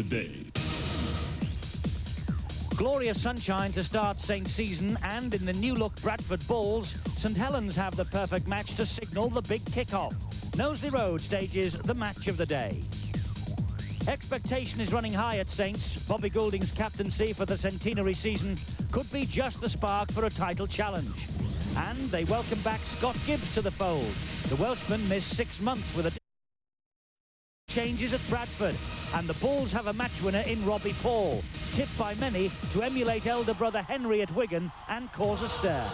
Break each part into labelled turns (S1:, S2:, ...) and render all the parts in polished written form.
S1: the day.
S2: Glorious sunshine to start Saints season, and in the new-look Bradford Bulls, St Helens have the perfect match to signal the big kick-off. Knowsley Road stages the match of the day. Expectation is running high at Saints. Bobby Goulding's captaincy for the centenary season could be just the spark for a title challenge. And they welcome back Scott Gibbs to the fold. The Welshman missed 6 months with a changes at Bradford, and the Bulls have a match winner in Robbie Paul, tipped by many to emulate elder brother Henry at Wigan and cause a stir.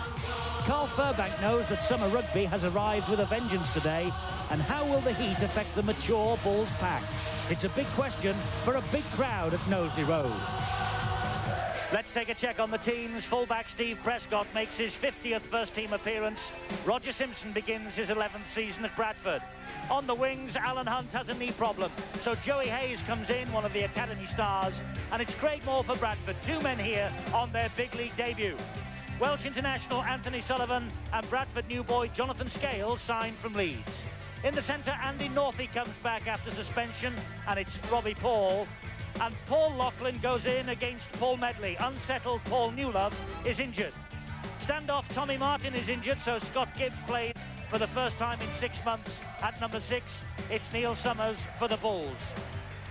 S2: Carl Furbank knows that summer rugby has arrived with a vengeance today, and how will the heat affect the mature Bulls pack? It's a big question for a big crowd at Knowsley Road. Let's take a check on the teams. Fullback Steve Prescott makes his 50th first-team appearance. Roger Simpson begins his 11th season at Bradford. On the wings, Alan Hunt has a knee problem, so Joey Hayes comes in, one of the academy stars, and it's Craig Moore for Bradford. 2 men here on their big league debut. Welsh international Anthony Sullivan and Bradford new boy Jonathan Scales signed from Leeds. In the centre, Andy Northey comes back after suspension, and it's Robbie Paul. And Paul Loughlin goes in against Paul Medley. Unsettled Paul Newlove is injured. Standoff Tommy Martin is injured, so Scott Gibbs plays for the first time in 6 months. At number 6, it's Neil Summers for the Bulls.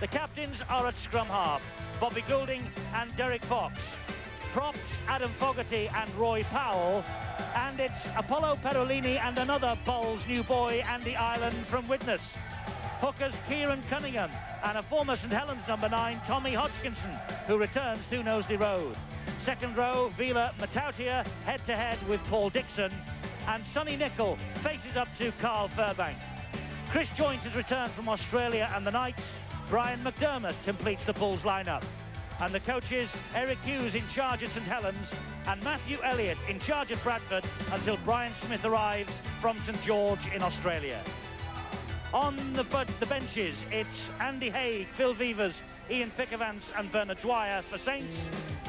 S2: The captains are at scrum half, Bobby Goulding and Derek Fox. Props, Adam Fogarty and Roy Powell. And it's Apollo Perolini and another Bulls new boy, Andy Ireland from Widnes. Hookers, Kieran Cunningham, and a former St Helens number 9, Tommy Hodgkinson, who returns to Knowsley Road. Second row, Vila Matautia, head-to-head with Paul Dixon, and Sonny Nicol faces up to Carl Furbank. Chris Joynt has returned from Australia and the Knights. Brian McDermott completes the Bulls lineup. And the coaches, Eric Hughes in charge at St Helens, and Matthew Elliott in charge at Bradford until Brian Smith arrives from St George in Australia. On the benches, it's Andy Haig, Phil Vivers, Ian Pickavance and Bernard Dwyer for Saints.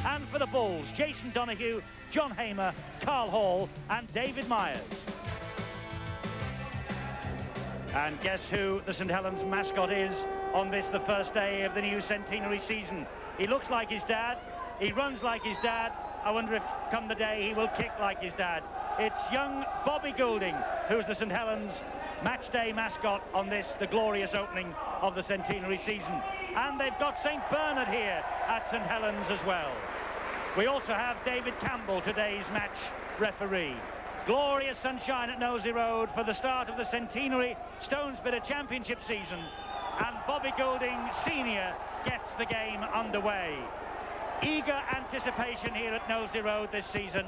S2: And for the Bulls, Jason Donoghue, John Hamer, Carl Hall and David Myers. And guess who the St Helens mascot is on this, the first day of the new centenary season? He looks like his dad, he runs like his dad. I wonder if come the day he will kick like his dad. It's young Bobby Goulding, who's the St Helens match day mascot on this, the glorious opening of the centenary season. And they've got St Bernard here at St Helens as well. We also have David Campbell, today's match referee. Glorious sunshine at Knowsley Road for the start of the centenary Stones Bidder Championship season. And Bobby Goulding, senior, gets the game underway. Eager anticipation here at Knowsley Road this season.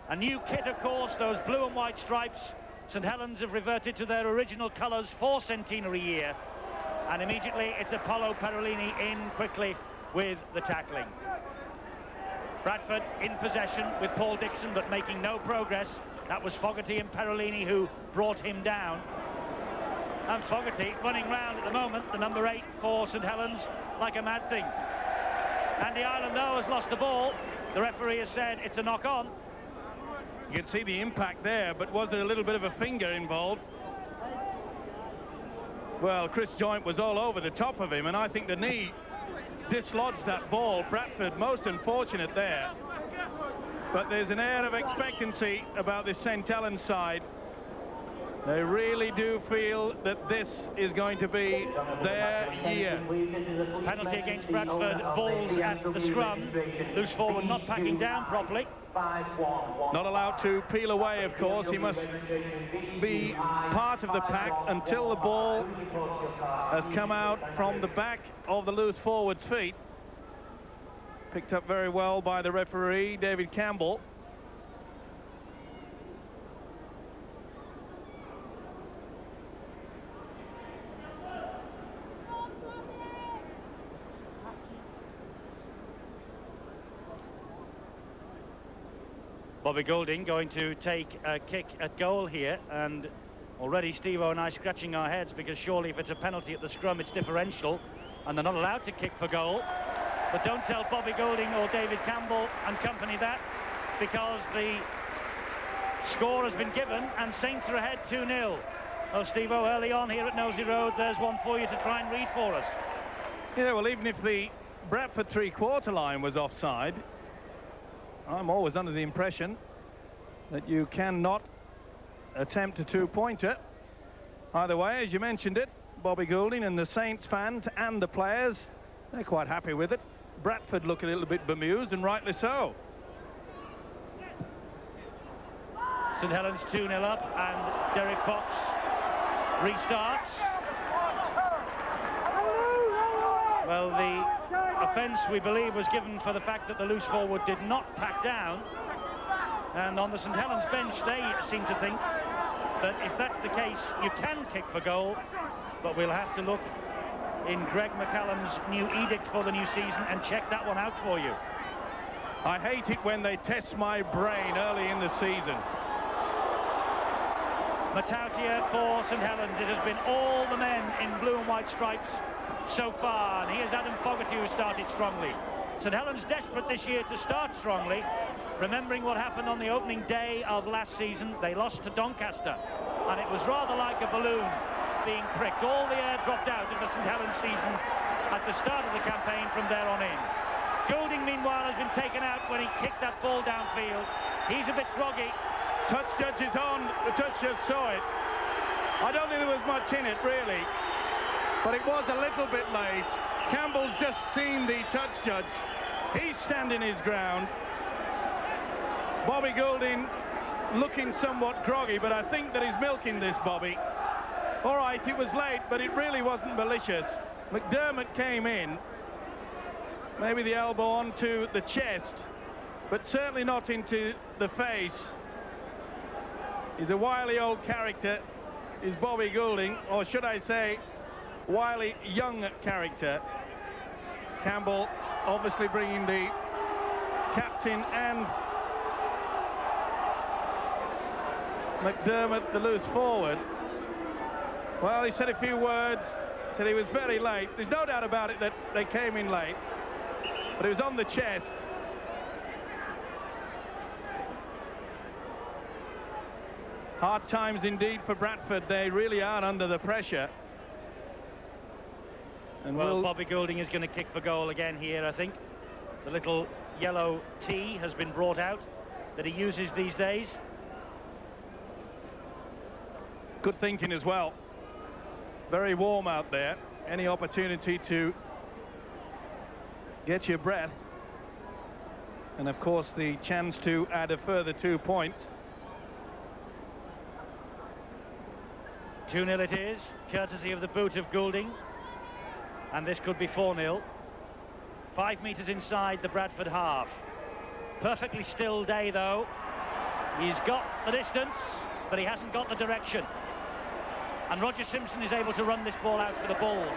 S2: A new kit, of course, those blue and white stripes. St Helens have reverted to their original colours for centenary year. And immediately it's Apollo Perolini in quickly with the tackling. Bradford in possession with Paul Dixon, but making no progress. That was Fogarty and Perolini who brought him down. And Fogarty running round at the moment, the number 8 for St Helens, like a mad thing. Andy Ireland, though, has lost the ball. The referee has said it's a knock-on.
S3: You can see the impact there, but was there a little bit of a finger involved? Well, Chris Joynt was all over the top of him, and I think the knee dislodged that ball. Bradford, most unfortunate there. But there's an air of expectancy about this St Helens side. They really do feel that this is going to be their year.
S2: Penalty against Bradford, Bulls at the scrum. Loose forward not packing down properly.
S3: Not allowed to peel away, of course. He must be part of the pack until the ball has come out from the back of the loose forward's feet. Picked up very well by the referee, David Campbell.
S2: Bobby Goulding going to take a kick at goal here, and already Steve-O and I scratching our heads, because surely if it's a penalty at the scrum it's differential and they're not allowed to kick for goal. But don't tell Bobby Goulding or David Campbell and company that, because the score has been given and Saints are ahead 2-0. Well, Steve-O, early on here at Knowsley Road, there's one for you to try and read for us.
S3: Yeah, well, even if the Bradford three-quarter line was offside, I'm always under the impression that you cannot attempt a two-pointer. Either way, as you mentioned it, Bobby Goulding and the Saints fans and the players, they're quite happy with it. Bradford look a little bit bemused, and rightly so.
S2: St Helens 2-0 up, and Derek Fox restarts. Well, the offence, we believe, was given for the fact that the loose forward did not pack down. And on the St Helens bench, they seem to think that if that's the case, you can kick for goal. But we'll have to look in Greg McCallum's new edict for the new season and check that one out for you.
S3: I hate it when they test my brain early in the season.
S2: Matautia for St Helens. It has been all the men in blue and white stripes so far, and here's Adam Fogarty, who started strongly. St Helens desperate this year to start strongly, remembering what happened on the opening day of last season. They lost to Doncaster, and it was rather like a balloon being pricked. All the air dropped out of the St Helens season at the start of the campaign from there on in. Goulding, meanwhile, has been taken out when he kicked that ball downfield. He's a bit groggy.
S3: Touch judge is on. The touch judge saw it. I don't think there was much in it, really. But it was a little bit late. Campbell's just seen the touch judge. He's standing his ground. Bobby Goulding looking somewhat groggy, but I think that he's milking this, Bobby. All right, it was late, but it really wasn't malicious. McDermott came in. Maybe the elbow onto the chest, but certainly not into the face. He's a wily old character, is Bobby Goulding, or should I say, wily young character. Campbell obviously bringing the captain and McDermott, the loose forward. Well, he said a few words, said he was very late. There's no doubt about it that they came in late, but it was on the chest. Hard times indeed for Bradford. They really are under the pressure. And
S2: well, Bobby Goulding is going to kick for goal again here, I think. The little yellow tee has been brought out that he uses these days.
S3: Good thinking as well. Very warm out there. Any opportunity to get your breath. And of course the chance to add a further 2 points.
S2: 2-0 it is, courtesy of the boot of Goulding. And this could be 4-0. 5 metres inside the Bradford half. Perfectly still day, though. He's got the distance, but he hasn't got the direction. And Roger Simpson is able to run this ball out for the Bulls.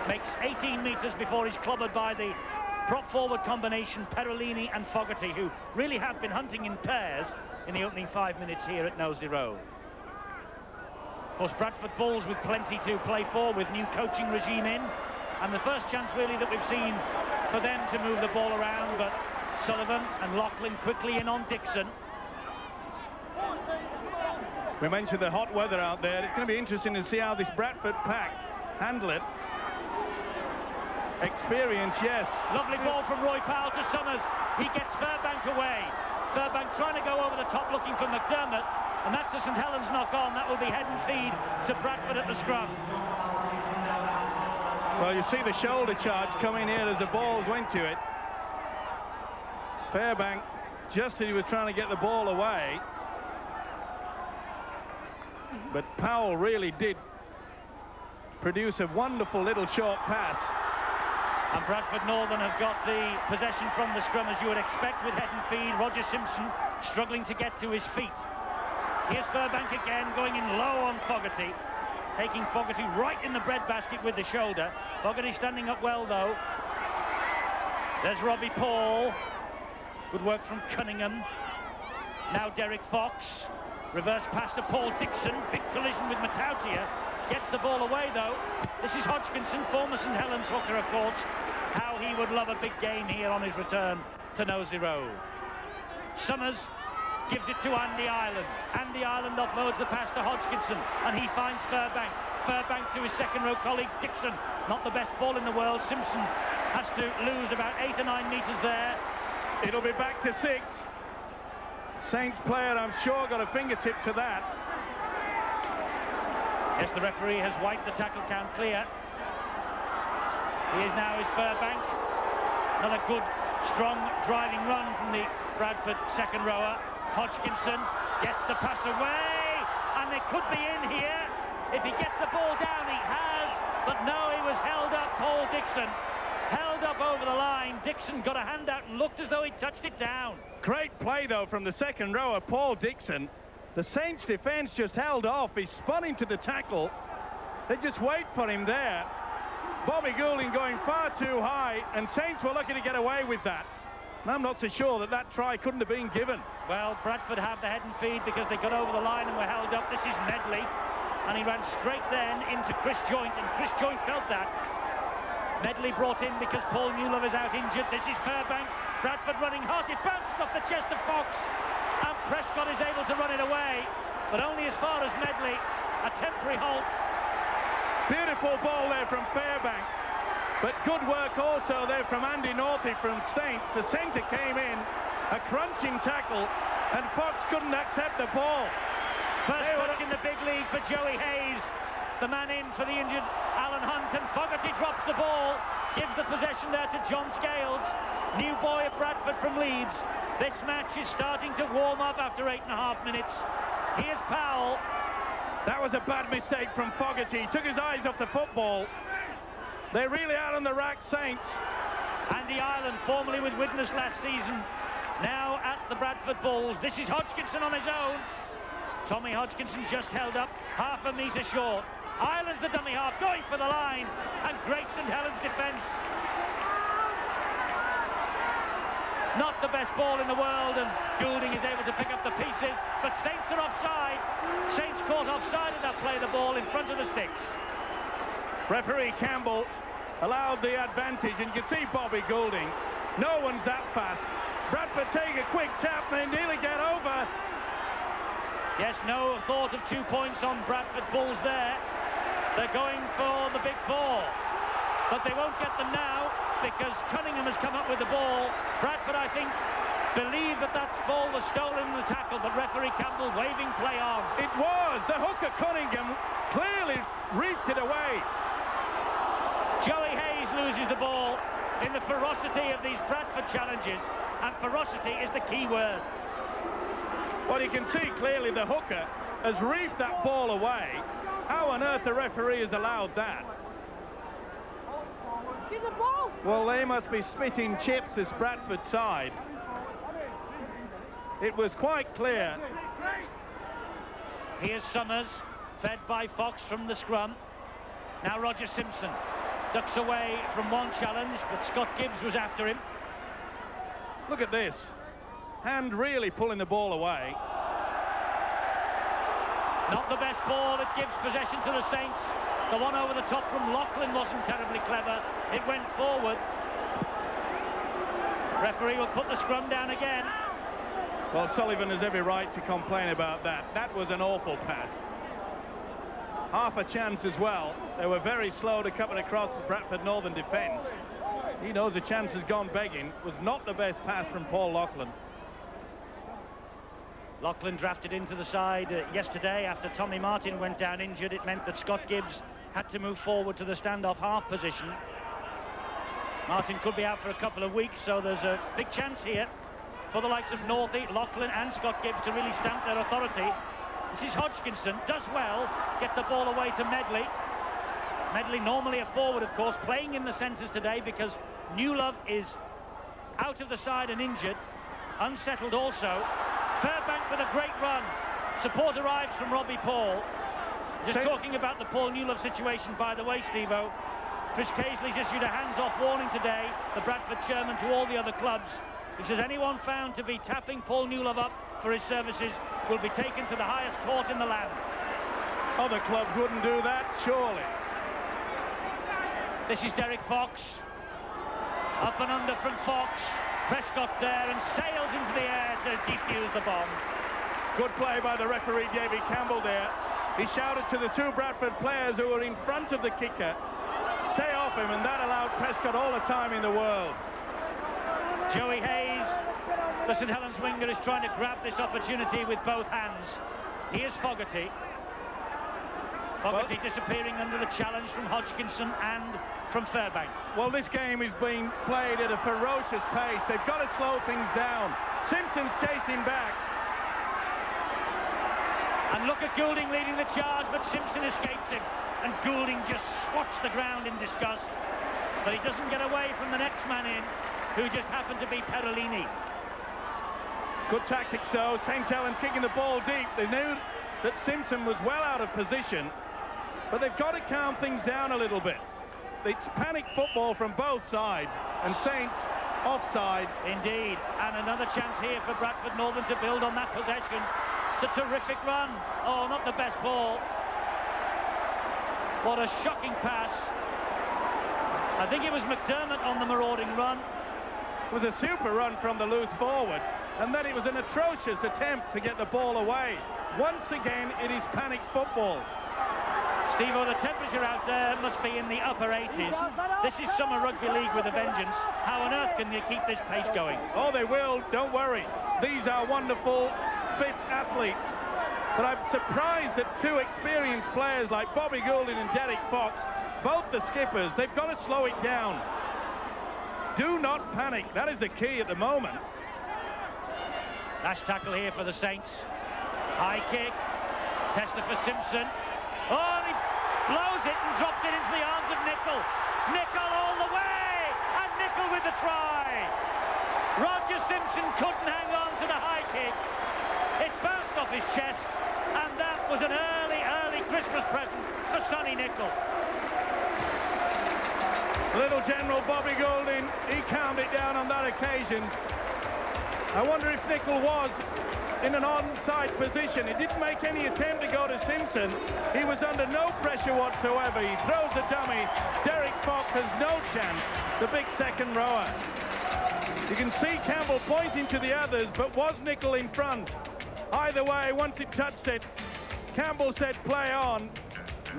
S2: Makes 18 metres before he's clobbered by the prop forward combination, Perolini and Fogarty, who really have been hunting in pairs in the opening 5 minutes here at Knowsley Road. Of course, Bradford Bulls with plenty to play for, with new coaching regime in. And the first chance really that we've seen for them to move the ball around, but Sullivan and Loughlin quickly in on Dixon.
S3: We mentioned the hot weather out there. It's going to be interesting to see how this Bradford pack handle it. Experience, yes.
S2: Lovely ball from Roy Powell to Summers. He gets Fairbank away. Fairbank trying to go over the top looking for McDermott, and that's a St Helens knock on. That will be head and feed to Bradford at the scrum.
S3: Well, you see the shoulder charge coming here as the ball went to it. Fairbank, just as he was trying to get the ball away. But Powell really did produce a wonderful little short pass.
S2: And Bradford Northern have got the possession from the scrum, as you would expect with head and feed. Roger Simpson struggling to get to his feet. Here's Fairbank again, going in low on Fogarty. Taking Fogarty right in the breadbasket with the shoulder. Fogarty standing up well, though. There's Robbie Paul. Good work from Cunningham. Now Derek Fox. Reverse pass to Paul Dixon. Big collision with Matautia. Gets the ball away, though. This is Hodgkinson, former St Helens hooker, of course. How he would love a big game here on his return to Knowsley Road. Summers gives it to Andy Ireland. Andy Ireland offloads the pass to Hodgkinson, and he finds Fairbank. Furbank to his second row colleague Dixon. Not the best ball in the world. Simpson has to lose about 8 or 9 metres there.
S3: It'll be back to 6. Saints player, I'm sure, got a fingertip to that.
S2: Yes, the referee has wiped the tackle count clear. He is now his Furbank. Another good, strong driving run from the Bradford second rower. Hodgkinson gets the pass away, and it could be in here. If he gets the ball down, he has, but no, he was held up. Paul Dixon held up over the line. Dixon got a hand out and looked as though he touched it down.
S3: Great play, though, from the second rower, Paul Dixon. The Saints defence just held off. He spun into the tackle. They just wait for him there. Bobby Goulding going far too high, and Saints were lucky to get away with that. And I'm not so sure that that try couldn't have been given.
S2: Well, Bradford have the head and feed because they got over the line and were held up. This is Medley, and he ran straight then into Chris Joint, and Chris Joint felt that. Medley brought in because Paul Newlove is out injured. This is Furbank. Bradford running hot. It bounces off the chest of Fox, and Prescott is able to run it away, but only as far as Medley. A temporary halt.
S3: Beautiful ball there from Fairbank, but good work also there from Andy Northey from Saints. The centre came in, a crunching tackle, and Fox couldn't accept the ball.
S2: First touch in the big league for Joey Hayes, the man in for the injured Alan Hunt, and Fogarty drops the ball, gives the possession there to John Scales, new boy at Bradford from Leeds. This match is starting to warm up after 8.5 minutes. Here's Powell.
S3: That was a bad mistake from Fogarty. He took his eyes off the football. They're really out on the rack, Saints.
S2: Andy Ireland, formerly with Widnes last season, now at the Bradford Bulls. This is Hodgkinson on his own. Tommy Hodgkinson just held up half a metre short. Ireland's the dummy half, going for the line, and great St Helens defence. Not the best ball in the world, and Goulding is able to pick up the pieces, but Saints are offside. Saints caught offside in that play, the ball in front of the sticks.
S3: Referee Campbell allowed the advantage, and you can see Bobby Goulding. No one's that fast. Bradford take a quick tap, and they nearly get over.
S2: Yes, no thought of 2 points on Bradford Bulls there. They're going for the big four, but they won't get them now because Cunningham has come up with the ball. Bradford, I think, believe that that ball was stolen in the tackle, but referee Campbell waving play on.
S3: It was. The hooker Cunningham clearly reaped it away.
S2: Joey Hayes loses the ball in the ferocity of these Bradford challenges, and ferocity is the key word.
S3: Well, you can see clearly the hooker has reefed that ball away. How on earth the referee has allowed that? Well, they must be spitting chips, this Bradford side. It was quite clear.
S2: Here's Summers, fed by Fox from the scrum. Now Roger Simpson ducks away from one challenge, but Scott Gibbs was after him.
S3: Look at this. Hand really pulling the ball away.
S2: Not the best ball. It gives possession to the Saints. The one over the top from Lachlan wasn't terribly clever. It went forward. Referee will put the scrum down again.
S3: Well, Sullivan has every right to complain about that. That was an awful pass. Half a chance as well. They were very slow to cut it across the Bradford Northern defence. He knows the chance has gone begging. It was not the best pass from Paul Lachlan.
S2: Lachlan drafted into the side yesterday after Tommy Martin went down injured. It meant that Scott Gibbs had to move forward to the standoff half position. Martin could be out for a couple of weeks, so there's a big chance here for the likes of Northey, Lachlan and Scott Gibbs to really stamp their authority. This is Hodgkinson, does well, get the ball away to Medley. Medley, normally a forward, of course, playing in the centres today because Newlove is out of the side and injured, unsettled also. Fairbank with a great run. Support arrives from Robbie Paul. Just talking about the Paul Newlove situation, by the way, Steve-O. Chris Casely's issued a hands-off warning today, the Bradford chairman, to all the other clubs. He says anyone found to be tapping Paul Newlove up for his services will be taken to the highest court in the land.
S3: Other clubs wouldn't do that, surely.
S2: This is Derek Fox. Up and under from Fox. Prescott there and sails into the air to defuse the bomb.
S3: Good play by the referee, Davy Campbell there. He shouted to the two Bradford players who were in front of the kicker, stay off him, and that allowed Prescott all the time in the world.
S2: Joey Hayes, the St Helens winger, is trying to grab this opportunity with both hands. He is Fogarty. Fogarty disappearing under the challenge from Hodgkinson and from Fairbank.
S3: Well, this game is being played at a ferocious pace. They've got to slow things down. Simpson's chasing back.
S2: And look at Goulding leading the charge, but Simpson escapes him. And Goulding just swats the ground in disgust. But he doesn't get away from the next man in, who just happened to be Perolini.
S3: Good tactics, though. St Helens kicking the ball deep. They knew that Simpson was well out of position, but they've got to calm things down a little bit. It's panic football from both sides, and Saints offside.
S2: Indeed, and another chance here for Bradford Northern to build on that possession. It's a terrific run. Oh, not the best ball. What a shocking pass. I think it was McDermott on the marauding run.
S3: It was a super run from the loose forward, and then it was an atrocious attempt to get the ball away. Once again, it is panic football.
S2: Steve-O, the temperature out there must be in the upper 80s. This is Summer Rugby League with a vengeance. How on earth can you keep this pace going?
S3: Oh, they will, don't worry. These are wonderful, fit athletes. But I'm surprised that two experienced players like Bobby Goulding and Derek Fox, both the skippers, they've got to slow it down. Do not panic. That is the key at the moment.
S2: Lash tackle here for the Saints. High kick. Tester for Simpson. Oh, and he blows it and drops it into the arms of Nicol. Nicol all the way! And Nicol with the try! Roger Simpson couldn't hang on to the high kick. It bounced off his chest, and that was an early Christmas present for Sonny Nicol.
S3: Little General Bobby Goulding, he calmed it down on that occasion. I wonder if Nicol was in an onside position. He didn't make any attempt to go to Simpson. He was under no pressure whatsoever. He throws the dummy. Derek Fox has no chance, the big second rower. You can see Campbell pointing to the others, but was Nicol in front? Either way, once it touched it, Campbell said play on.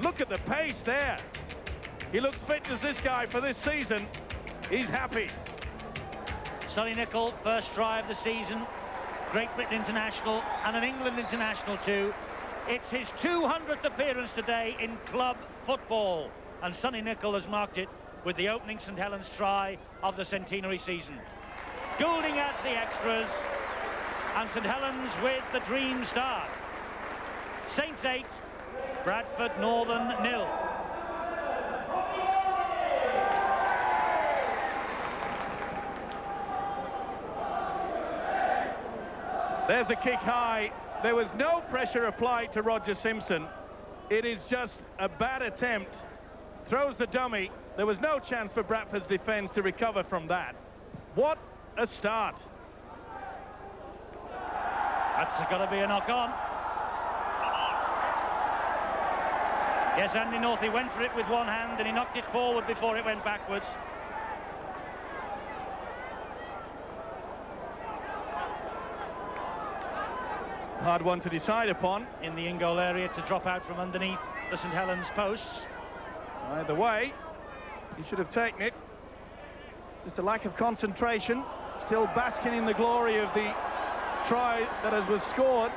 S3: Look at the pace there. He looks fit as this guy for this season. He's happy.
S2: Sonny Nicol, first try of the season. Great Britain international and an England international too. It's his 200th appearance today in club football, and Sonny Nicol has marked it with the opening St Helens try of the centenary season. Goulding adds the extras, and St Helens with the dream start. Saints 8, Bradford Northern 0.
S3: There's a kick high. There was no pressure applied to Roger Simpson. It is just a bad attempt. Throws the dummy. There was no chance for Bradford's defence to recover from that. What a start.
S2: That's got to be a knock-on. Yes, Andy North, he went for it with one hand and he knocked it forward before it went backwards.
S3: Hard one to decide upon.
S2: In the in-goal area to drop out from underneath the St Helens posts.
S3: Either way, he should have taken it. Just a lack of concentration. Still basking in the glory of the try that was scored.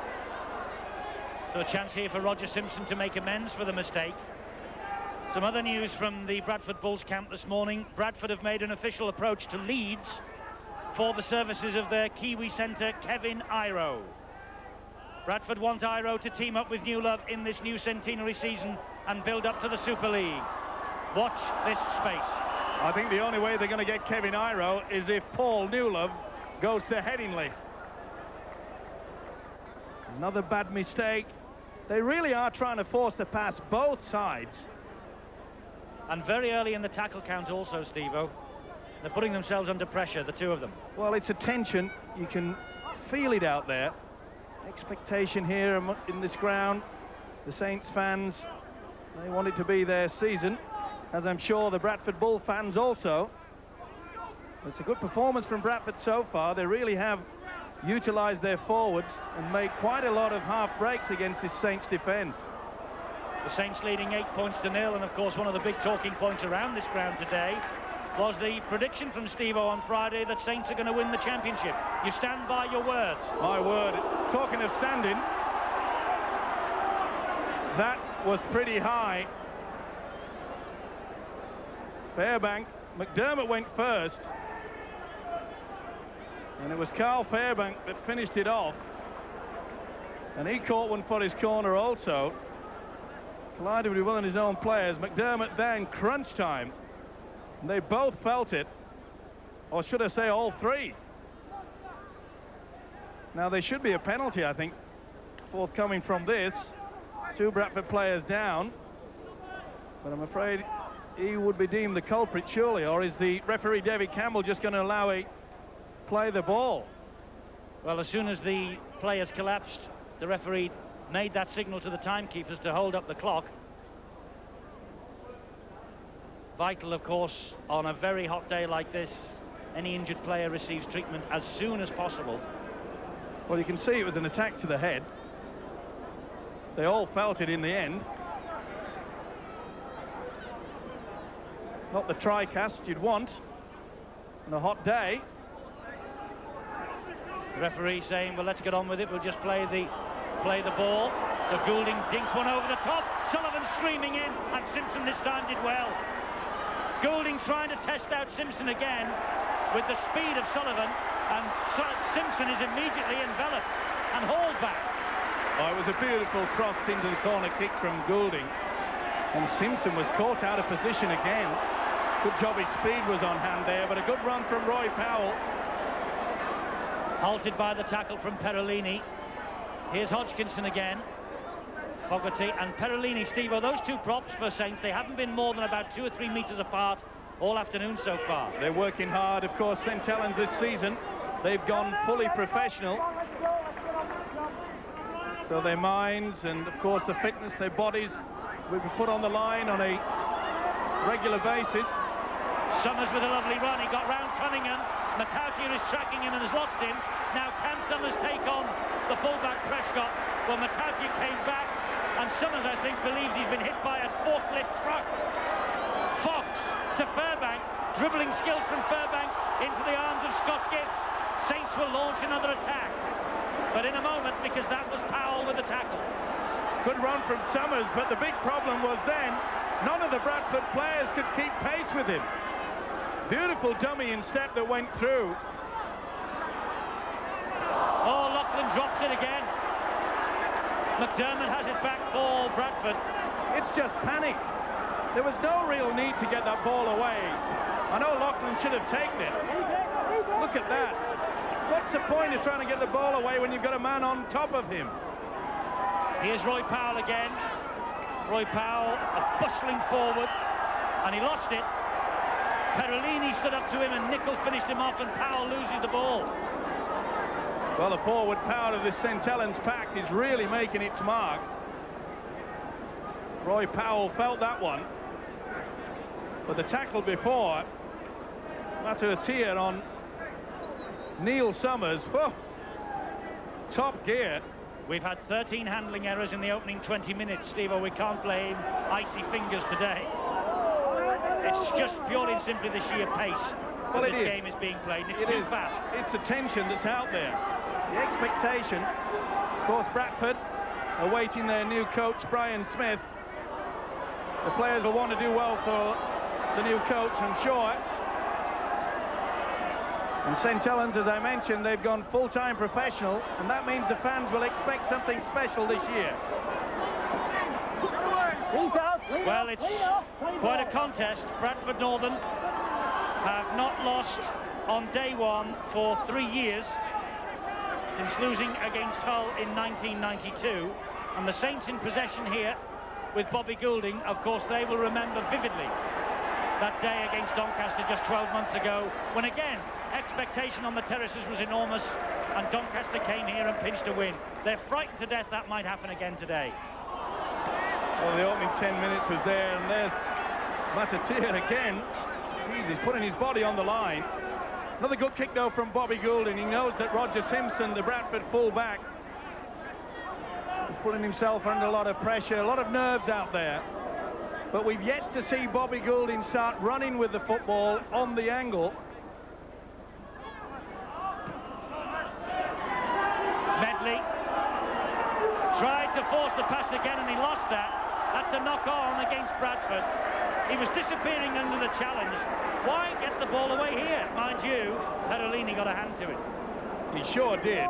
S2: So a chance here for Roger Simpson to make amends for the mistake. Some other news from the Bradford Bulls camp this morning. Bradford have made an official approach to Leeds for the services of their Kiwi centre, Kevin Iro. Bradford want Iro to team up with New Love in this new centenary season and build up to the Super League. Watch this space.
S3: I think the only way they're going to get Kevin Iro is if Paul Newlove goes to Headingley. Another bad mistake. They really are trying to force the pass both sides.
S2: And very early in the tackle count also, Steve-O. They're putting themselves under pressure, the two of them.
S3: Well, it's a tension. You can feel it out there. Expectation here in this ground. The Saints fans, they want it to be their season, as I'm sure the Bradford Bull fans also. It's a good performance from Bradford so far. They really have utilised their forwards and made quite a lot of half breaks against this Saints defence.
S2: The Saints leading 8 points to 0, and of course one of the big talking points around this ground today was the prediction from Steve-O on Friday that Saints are going to win the championship. You stand by your words?
S3: My word. Talking of standing, that was pretty high. Fairbank, McDermott went first, and it was Carl Fairbank that finished it off, and he caught one for his corner also. Collided with one of his own players. McDermott then, crunch time, and they both felt it, or should I say all three. Now there should be a penalty, I think, forthcoming from this. 2 Bradford players down, but I'm afraid he would be deemed the culprit surely, or is the referee David Campbell just going to allow a play the ball?
S2: Well, as soon as the players collapsed, the referee made that signal to the timekeepers to hold up the clock. Vital, of course, on a very hot day like this, any injured player receives treatment as soon as possible.
S3: Well, you can see it was an attack to the head. They all felt it in the end. Not the tri-cast you'd want on a hot day.
S2: The referee saying, well, let's get on with it, we'll just play the ball. So Goulding dinks one over the top, Sullivan streaming in, and Simpson this time did well. Goulding trying to test out Simpson again with the speed of Sullivan, and Simpson is immediately enveloped and hauled back.
S3: Oh, it was a beautiful cross into the corner kick from Goulding, and Simpson was caught out of position again. Good job his speed was on hand there, but a good run from Roy Powell.
S2: Halted by the tackle from Perolini. Here's Hodgkinson again. Fogarty and Perolini. Steve-O, those 2 props for Saints, they haven't been more than about 2 or 3 metres apart all afternoon so far.
S3: They're working hard. Of course, St Helens this season, they've gone fully professional. So their minds and, of course, the fitness, their bodies will be put on the line on a regular basis.
S2: Summers with a lovely run. He got round Cunningham. Matautia is tracking him and has lost him. Now can Summers take on the fullback Prescott? Well, Matautia came back, and Summers, I think, believes he's been hit by a forklift truck. Fox to Fairbank. Dribbling skills from Fairbank into the arms of Scott Gibbs. Saints will launch another attack, but in a moment, because that was Powell with the tackle.
S3: Good run from Summers, but the big problem was then none of the Bradford players could keep pace with him. Beautiful dummy and step that went through.
S2: Oh, Lachlan drops it again. McDermott has it back for Bradford.
S3: It's just panic. There was no real need to get that ball away. I know Lachlan should have taken it. Look at that. What's the point of trying to get the ball away when you've got a man on top of him?
S2: Here's Roy Powell again. Roy Powell, a bustling forward, and he lost it. Perolini stood up to him, and Nicol finished him off, and Powell loses the ball.
S3: Well, the forward power of this St Helens pack is really making its mark. Roy Powell felt that one, but the tackle before, Matautia on Neil Summers, whoa, top gear.
S2: We've had 13 handling errors in the opening 20 minutes, Steve-O. We can't blame icy fingers today. It's just purely and simply the sheer pace that this game is being played. And it's too fast.
S3: It's the tension that's out there. The expectation, of course, Bradford awaiting their new coach, Brian Smith. The players will want to do well for the new coach, I'm sure. And St Helens, as I mentioned, they've gone full-time professional, and that means the fans will expect something special this year.
S2: Well, it's quite a contest. Bradford Northern have not lost on day one for 3 years, since losing against Hull in 1992. And the Saints in possession here with Bobby Goulding. Of course, they will remember vividly that day against Doncaster just 12 months ago, when again expectation on the terraces was enormous, and Doncaster came here and pinched a win. They're frightened to death that might happen again today.
S3: Well, the opening 10 minutes was there, and there's Matautia again. Jeez, he's putting his body on the line. Another good kick, though, from Bobby Goulding. He knows that Roger Simpson, the Bradford full-back, is putting himself under a lot of pressure, a lot of nerves out there. But we've yet to see Bobby Goulding start running with the football on the angle.
S2: Medley tried to force the pass again and he lost that. That's a knock-on against Bradford. He was disappearing under the challenge. Why get the ball away here? Mind you, Perolini got a hand to it.
S3: He sure did.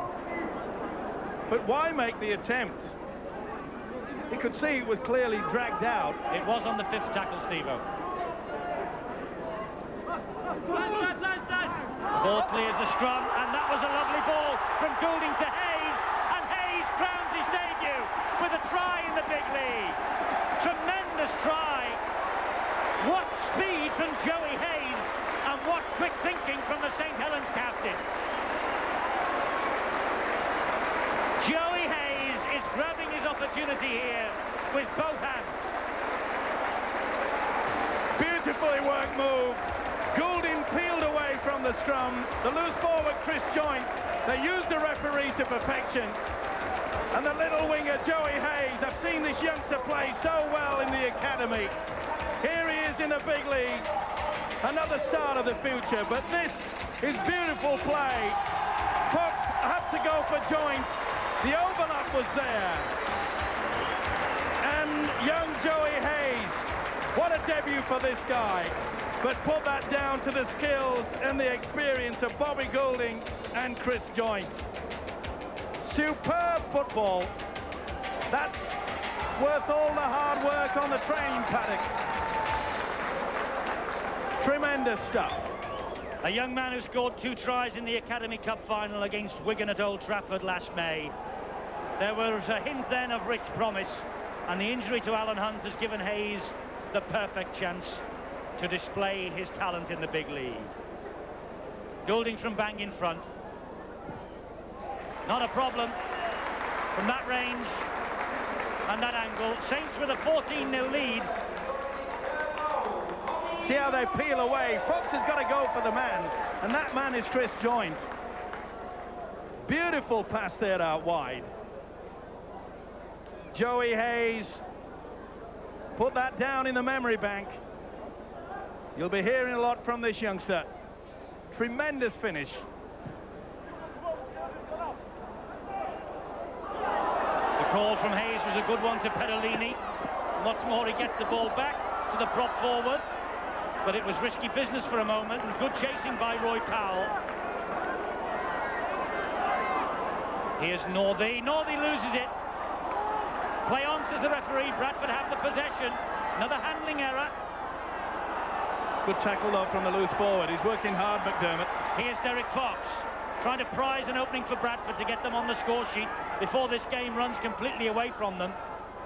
S3: But why make the attempt? He could see it was clearly dragged out.
S2: It was on the 5th tackle, Steve-O. The ball clears the scrum, and that was a lovely ball from Goulding to Hayes, and Hayes crowns his debut with a try in the big league. Tremendous try. What speed from Joey Hayes, and what quick thinking from the St. Helens captain. Joey Hayes is grabbing his opportunity here with both hands.
S3: Beautifully worked move. Goulding peeled away from the scrum. The loose forward, Chris Joynt, they used the referee to perfection. And the little winger, Joey Hayes, I've seen this youngster play so well in the academy. Here he is in the big league. Another start of the future, but this is beautiful play. Fox had to go for Joynt. The overlap was there. And young Joey Hayes, what a debut for this guy. But put that down to the skills and the experience of Bobby Goulding and Chris Joynt. Superb football. That's worth all the hard work on the training paddock. Tremendous stuff.
S2: A young man who scored 2 tries in the Academy Cup final against Wigan at Old Trafford last May. There was a hint then of rich promise, and the injury to Alan Hunt has given Hayes the perfect chance to display his talent in the big league. Goulding from bang in front. Not a problem from that range and that angle. Saints with a 14-0 lead.
S3: See how they peel away. Fox has got to go for the man, and that man is Chris Joynt. Beautiful pass there out wide. Joey Hayes put that down in the memory bank. You'll be hearing a lot from this youngster. Tremendous finish.
S2: The call from Hayes was a good one to Perolini. What's more, he gets the ball back to the prop forward. But it was risky business for a moment, and good chasing by Roy Powell. Here's Northey. Northey loses it. Play on, says the referee. Bradford have the possession. Another handling error.
S3: Good tackle, though, from the loose forward. He's working hard, McDermott.
S2: Here's Derek Fox, trying to prize an opening for Bradford to get them on the score sheet before this game runs completely away from them.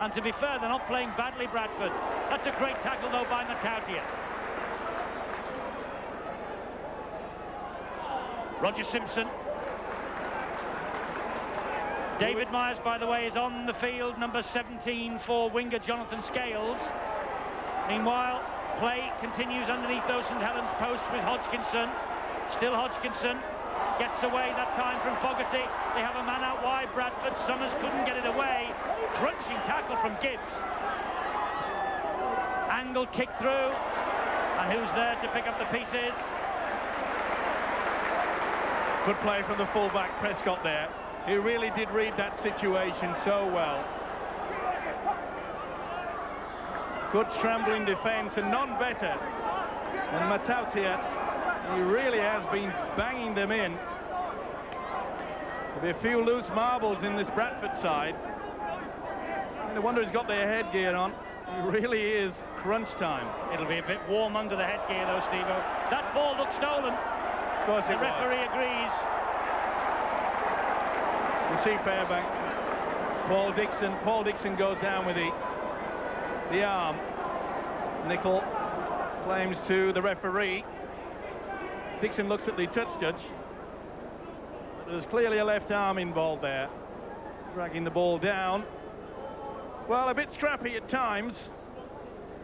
S2: And to be fair, they're not playing badly, Bradford. That's a great tackle, though, by Matautia. Roger Simpson. David Myers, by the way, is on the field, number 17 for winger Jonathan Scales. Meanwhile, play continues underneath those St. Helens posts with Hodgkinson. Still Hodgkinson. Gets away that time from Fogarty. They have a man out wide, Bradford. Summers couldn't get it away. Crunching tackle from Gibbs. Angle kick through. And who's there to pick up the pieces?
S3: Good play from the fullback, Prescott, there. He really did read that situation so well. Good scrambling defence, and none better than Matautia. He really has been banging them in. There'll be a few loose marbles in this Bradford side. No wonder he's got their headgear on. It really is crunch time.
S2: It'll be a bit warm under the headgear, though, Steve-O. That ball looked stolen.
S3: Of course it was.
S2: The referee agrees.
S3: You see Fairbank, Paul Dixon goes down with the arm. Nicol claims to the referee. Dixon looks at the touch judge. There's clearly a left arm involved there, dragging the ball down. Well, a bit scrappy at times.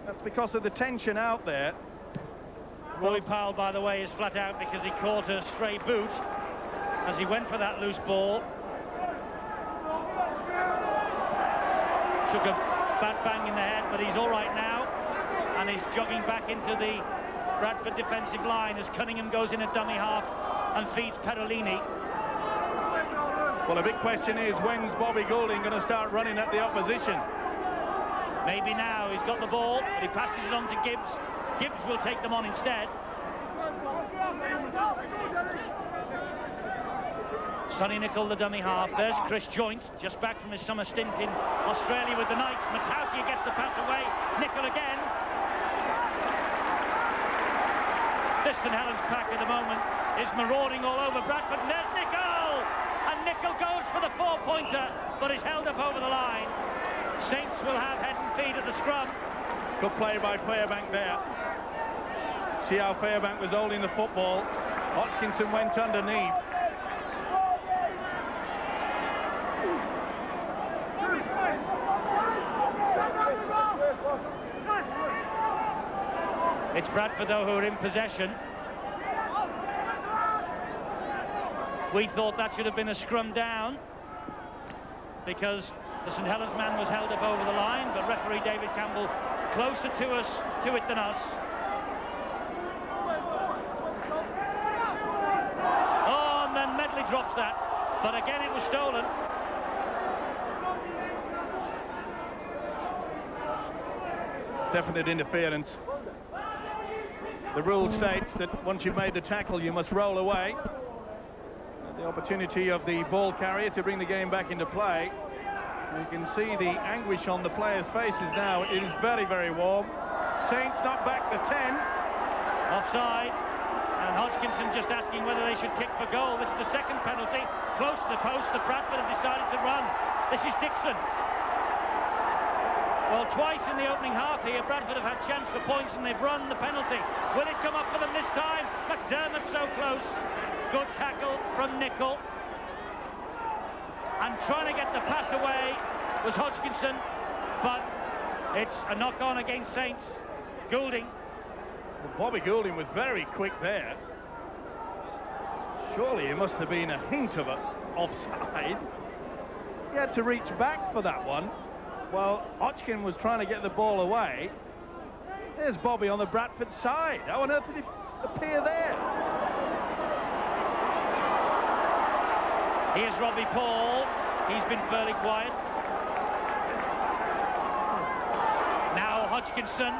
S3: That's because of the tension out there.
S2: Roy Powell, by the way, is flat out because he caught a stray boot as he went for that loose ball. took a bad bang in the head, but he's all right now, and he's jogging back into the Bradford defensive line as Cunningham goes in at dummy half and feeds Perolini.
S3: Well, the big question is, when's Bobby Goulding going to start running at the opposition?
S2: Maybe now. He's got the ball, but he passes it on to Gibbs. Gibbs will take them on instead. Sonny Nicol, the dummy half. There's Chris Joynt, just back from his summer stint in Australia with the Knights. Matautia gets the pass away. Nicol again. This St Helens pack at the moment is marauding all over Bradford. And there's Nicol! And Nicol goes for the 4-pointer, but is held up over the line. Saints will have head and feet at the scrum.
S3: Good play by Fairbank there. See how Fairbank was holding the football. Hodgkinson went underneath.
S2: It's Bradford, though, who are in possession. We thought that should have been a scrum down because the St Helens man was held up over the line, but referee David Campbell closer to it than us. Oh, and then Medley drops that, but again it was stolen.
S3: Definite interference. The rule states that once you've made the tackle, you must roll away. The opportunity of the ball carrier to bring the game back into play. You can see the anguish on the players' faces now. It is very, very warm. Saints not back to 10.
S2: Offside. And Hodgkinson just asking whether they should kick for goal. This is the second penalty. Close to the post. The Bradford have decided to run. This is Dixon. Well, twice in the opening half here, Bradford have had chance for points and they've run the penalty. Will it come up for them this time? McDermott so close. Good tackle from Nicol. And trying to get the pass away was Hodgkinson, but it's a knock-on against Saints. Goulding.
S3: Well, Bobby Goulding was very quick there. Surely it must have been a hint of an offside. He had to reach back for that one. Well, Hodgkin was trying to get the ball away. There's Bobby on the Bradford side. How on earth did he appear there?
S2: Here's Robbie Paul. He's been fairly quiet. Now Hodgkinson.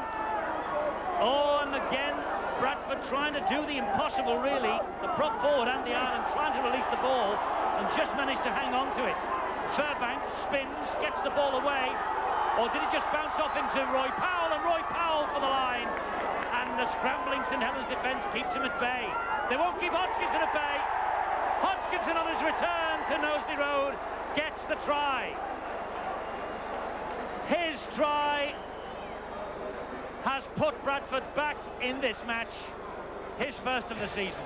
S2: Oh, and again, Bradford trying to do the impossible, really. The prop forward, Andy Ireland, trying to release the ball and just managed to hang on to it. Fairbank spins, gets the ball away, or did it just bounce off into Roy Powell, and Roy Powell for the line, and the scrambling St Helens defence keeps him at bay. They won't keep Hodgkinson at bay. Hodgkinson on his return to Knowsley Road gets the try. His try has put Bradford back in this match, his first of the season.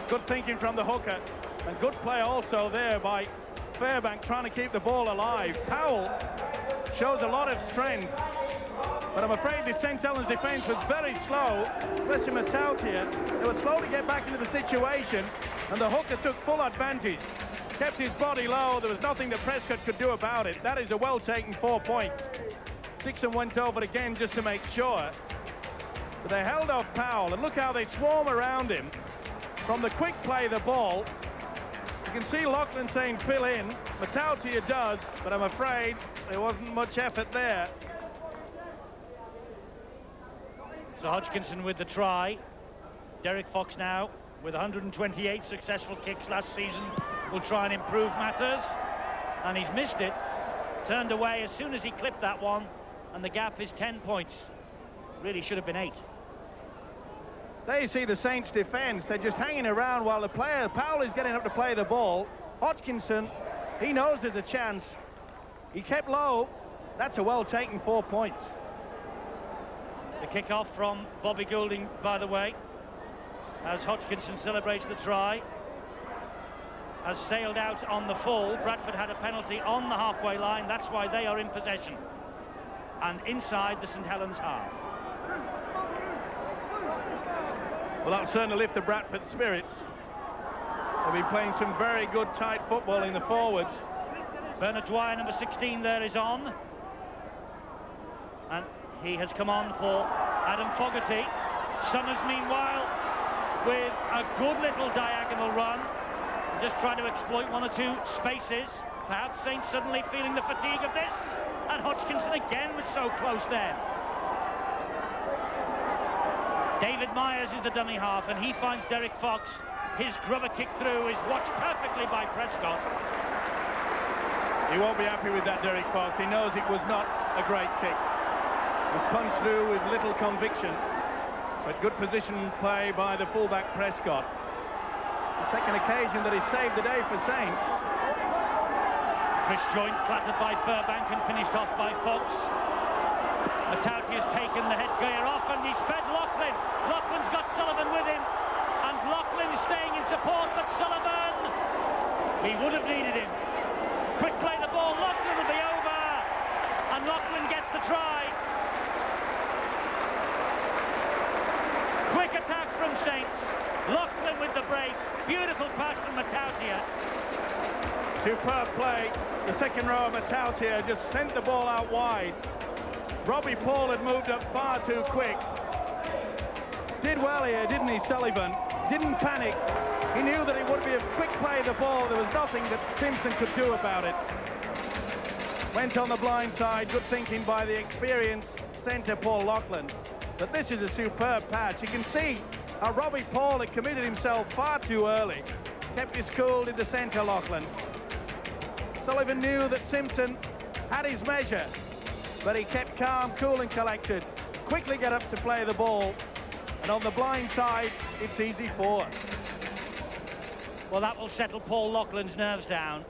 S3: Good thinking from the hooker, and good play also there by Fairbank trying to keep the ball alive. Powell shows a lot of strength, but I'm afraid the St Helens defence was very slow, especially Matautia. They would slowly get back into the situation, and the hooker took full advantage. Kept his body low. There was nothing that Prescott could do about it. That is a well-taken 4 points. Dixon went over it again just to make sure. But they held off Powell, and look how they swarm around him. From the quick play, the ball, you can see Lachlan saying fill in. Matautia does, but I'm afraid there wasn't much effort there.
S2: So Hodgkinson with the try. Derek Fox now with 128 successful kicks last season will try and improve matters, and he's missed it. Turned away as soon as he clipped that one, and the gap is 10 points. Really should have been 8.
S3: There you see the Saints defence. They're just hanging around while the player, Powell, is getting up to play the ball. Hodgkinson, he knows there's a chance. He kept low. That's a well-taken 4 points.
S2: The kick-off from Bobby Goulding, by the way, as Hodgkinson celebrates the try, has sailed out on the full. Bradford had a penalty on the halfway line. That's why they are in possession. And inside the St Helens half.
S3: Well, that'll certainly lift the Bradford spirits. They've been playing some very good tight football in the forwards.
S2: Bernard Dwyer, number 16, there is on. And he has come on for Adam Fogarty. Summers, meanwhile, with a good little diagonal run, just trying to exploit one or two spaces. Perhaps Saints suddenly feeling the fatigue of this, and Hodgkinson again was so close there. David Myers is the dummy half, and he finds Derek Fox. His grubber kick through is watched perfectly by Prescott.
S3: He won't be happy with that, Derek Fox. He knows it was not a great kick. It was punched through with little conviction, but good position play by the fullback Prescott. The second occasion that he saved the day for Saints.
S2: Chris Joint clattered by Furbank and finished off by Fox. Matauti has taken the headgear off and he's fed Loughlin. Loughlin's got Sullivan with him, and Loughlin is staying in support, but Sullivan, he would have needed him. Quick play the ball, Loughlin will be over, and Loughlin gets the try. Quick attack from Saints. Loughlin with the break. Beautiful pass from Matautia.
S3: Superb play. The second row of Matautia just sent the ball out wide. Robbie Paul had moved up far too quick. Did well here, didn't he, Sullivan? Didn't panic. He knew that it would be a quick play of the ball. There was nothing that Simpson could do about it. Went on the blind side. Good thinking by the experienced centre Paul Loughlin. But this is a superb patch. You can see how Robbie Paul had committed himself far too early. Kept his cool in the centre, Loughlin. Sullivan knew that Simpson had his measure, but he kept calm, cool and collected. Quickly get up to play the ball. And on the blind side, it's easy for.
S2: Well, that will settle Paul Loughlin's nerves down.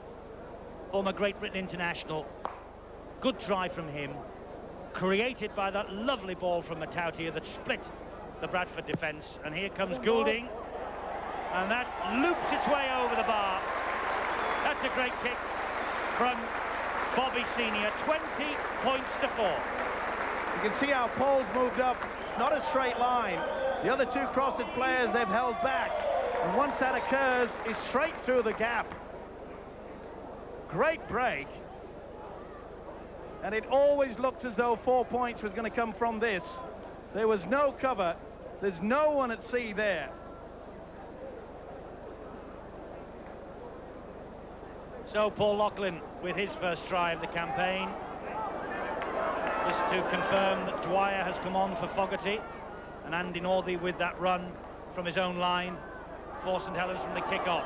S2: Former Great Britain international. Good try from him. Created by that lovely ball from Matautia that split the Bradford defence. And here comes Goulding. And that loops its way over the bar. That's a great kick from Bobby Senior. 20 points to 4.
S3: You can see how Paul's moved up. It's not a straight line. The other two crossed players, they've held back. And once that occurs, it's straight through the gap. Great break. And it always looked as though 4 points was going to come from this. There was no cover. There's no one at sea there.
S2: So Paul Loughlin with his first try of the campaign. Just to confirm that Dwyer has come on for Fogarty, and Andy Northey with that run from his own line for St Helens from the kick-off.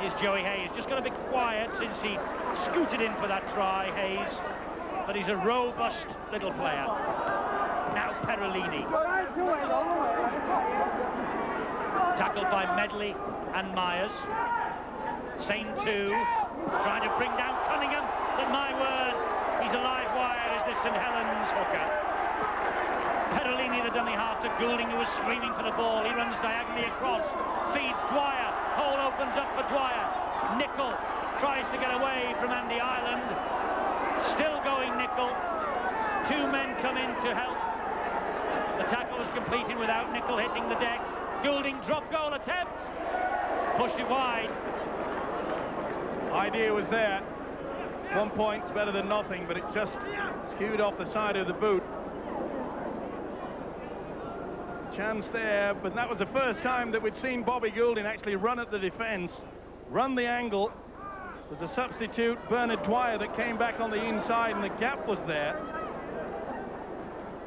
S2: Here's Joey Hayes, just got a bit quiet since he scooted in for that try, Hayes, but he's a robust little player. Now Perolini. Tackled by Medley and Myers. Sane 2, trying to bring down Cunningham, but my word, he's a live wire as this St Helens hooker. Perolini, the dummy half, to Goulding, who was screaming for the ball. He runs diagonally across, feeds Dwyer, hole opens up for Dwyer. Nicol tries to get away from Andy Ireland. Still going Nicol. Two men come in to help. The tackle was completed without Nicol hitting the deck. Goulding drop goal attempt. Pushed it wide.
S3: Idea was there. 1 point's better than nothing, but it just skewed off the side of the boot. Chance there, but that was the first time that we'd seen Bobby Goulding actually run at the defence, run the angle. There's a substitute, Bernard Dwyer, that came back on the inside, and the gap was there.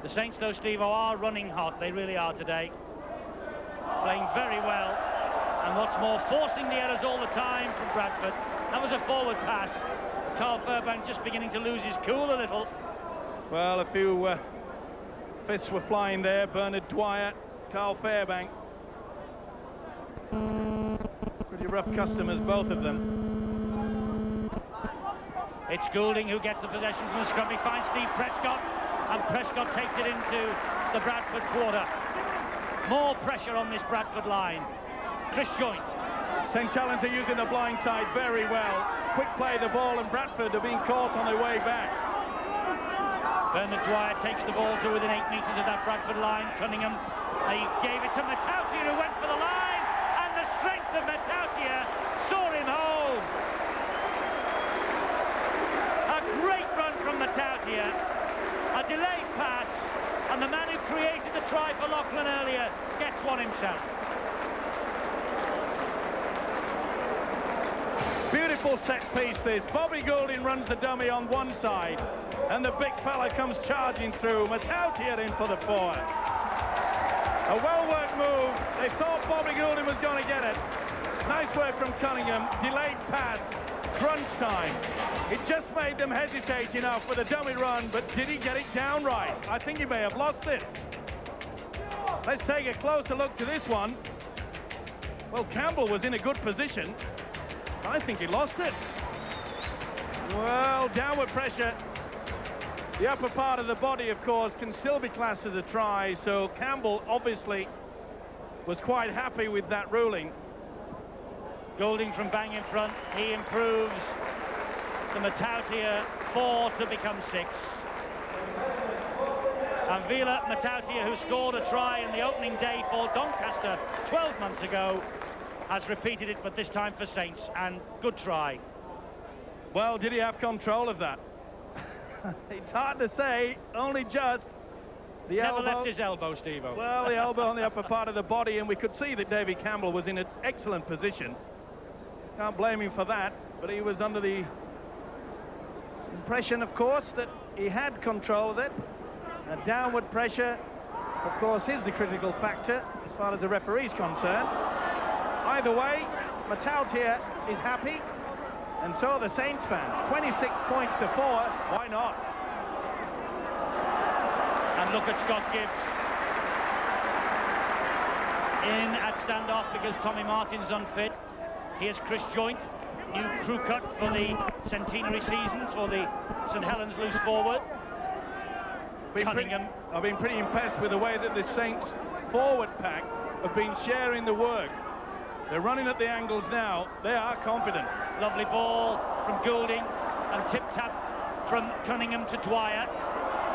S2: The Saints, though, Steve, are running hot. They really are today. Playing very well. And what's more, forcing the errors all the time from Bradford. That was a forward pass. Carl Furbank just beginning to lose his cool a little.
S3: Well, a few fists were flying there. Bernard Dwyer, Carl Fairbank. Pretty rough customers, both of them.
S2: It's Goulding who gets the possession from the scrum. He finds Steve Prescott, and Prescott takes it into the Bradford quarter. More pressure on this Bradford line. Chris Joint.
S3: St Helens are using the blind side very well. Quick play the ball, and Bradford are being caught on their way back.
S2: Bernard Dwyer takes the ball to within 8 metres of that Bradford line. Cunningham, he gave it to Matautia, who went for the line, and the strength of Matautia saw him home. A great run from Matautia. delayed pass, and the man who created the try for Loughran earlier gets one himself.
S3: Beautiful set piece this. Bobby Goulding runs the dummy on one side, and the big fella comes charging through. Matautia in for the four. A well-worked move. They thought Bobby Goulding was going to get it. Nice work from Cunningham. Delayed pass. Crunch time. It just made them hesitate enough with a dummy run, but did he get it down right? I think he may have lost it. Let's take a closer look to this one. Well, Campbell was in a good position. I think he lost it. Well, downward pressure. The upper part of the body, of course, can still be classed as a try, so Campbell obviously was quite happy with that ruling.
S2: Goulding from bang in front, he improves the Matautia 4 to become 6. And Vila Matautia, who scored a try in the opening day for Doncaster 12 months ago, has repeated it, but this time for Saints, and good try.
S3: Well, did he have control of that? It's hard to say, only just. The
S2: Never
S3: elbow
S2: left his elbow, Steve-O.
S3: Well, the elbow on the upper part of the body, and we could see that Davy Campbell was in an excellent position. Can't blame him for that, but he was under the impression, of course, that he had control of it. And downward pressure, of course, is the critical factor as far as the referee's concerned. Either way, Matautia is happy, and so are the Saints fans. 26 points to 4, why not?
S2: And look at Scott Gibbs in at standoff because Tommy Martin's unfit. Here's Chris Joint, new crew cut for the centenary season for the St Helens loose forward. Cunningham.
S3: I've been pretty impressed with the way that the Saints forward pack have been sharing the work. They're running at the angles now. They are confident.
S2: Lovely ball from Goulding and tip-tap from Cunningham to Dwyer.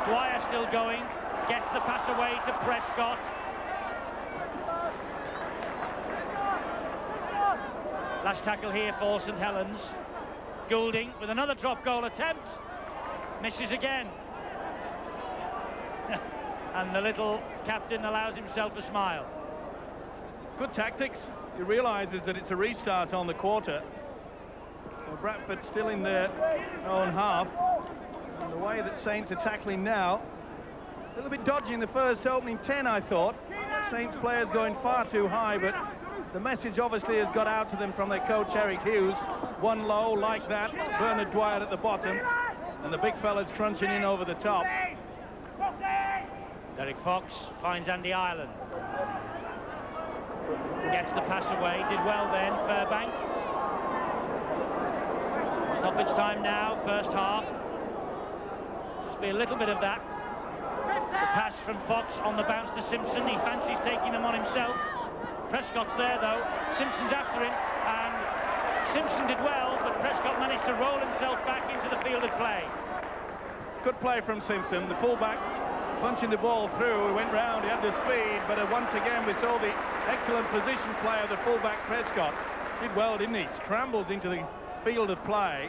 S2: Dwyer still going, gets the pass away to Prescott. Last tackle here for St Helens. Goulding with another drop goal attempt. Misses again. And the little captain allows himself a smile.
S3: Good tactics. He realises that it's a restart on the quarter. So Bradford still in their own half. And the way that Saints are tackling now, a little bit dodgy in the first opening 10, I thought. Saints players going far too high, but the message obviously has got out to them from their coach Eric Hughes. One low like that, Bernard Dwyer at the bottom, and the big fella's crunching in over the top.
S2: Derek Fox finds Andy Ireland. Gets the pass away, did well then, Fairbank. Stoppage time now, first half. Just be a little bit of that. The pass from Fox on the bounce to Simpson. He fancies taking them on himself. Prescott's there though, Simpson's after him, and Simpson did well, but Prescott managed to roll himself back into the field of play.
S3: Good play from Simpson, the fullback punching the ball through. He went round, he had the speed, but once again we saw the excellent position play of the fullback Prescott. Did well, didn't he? Scrambles into the field of play.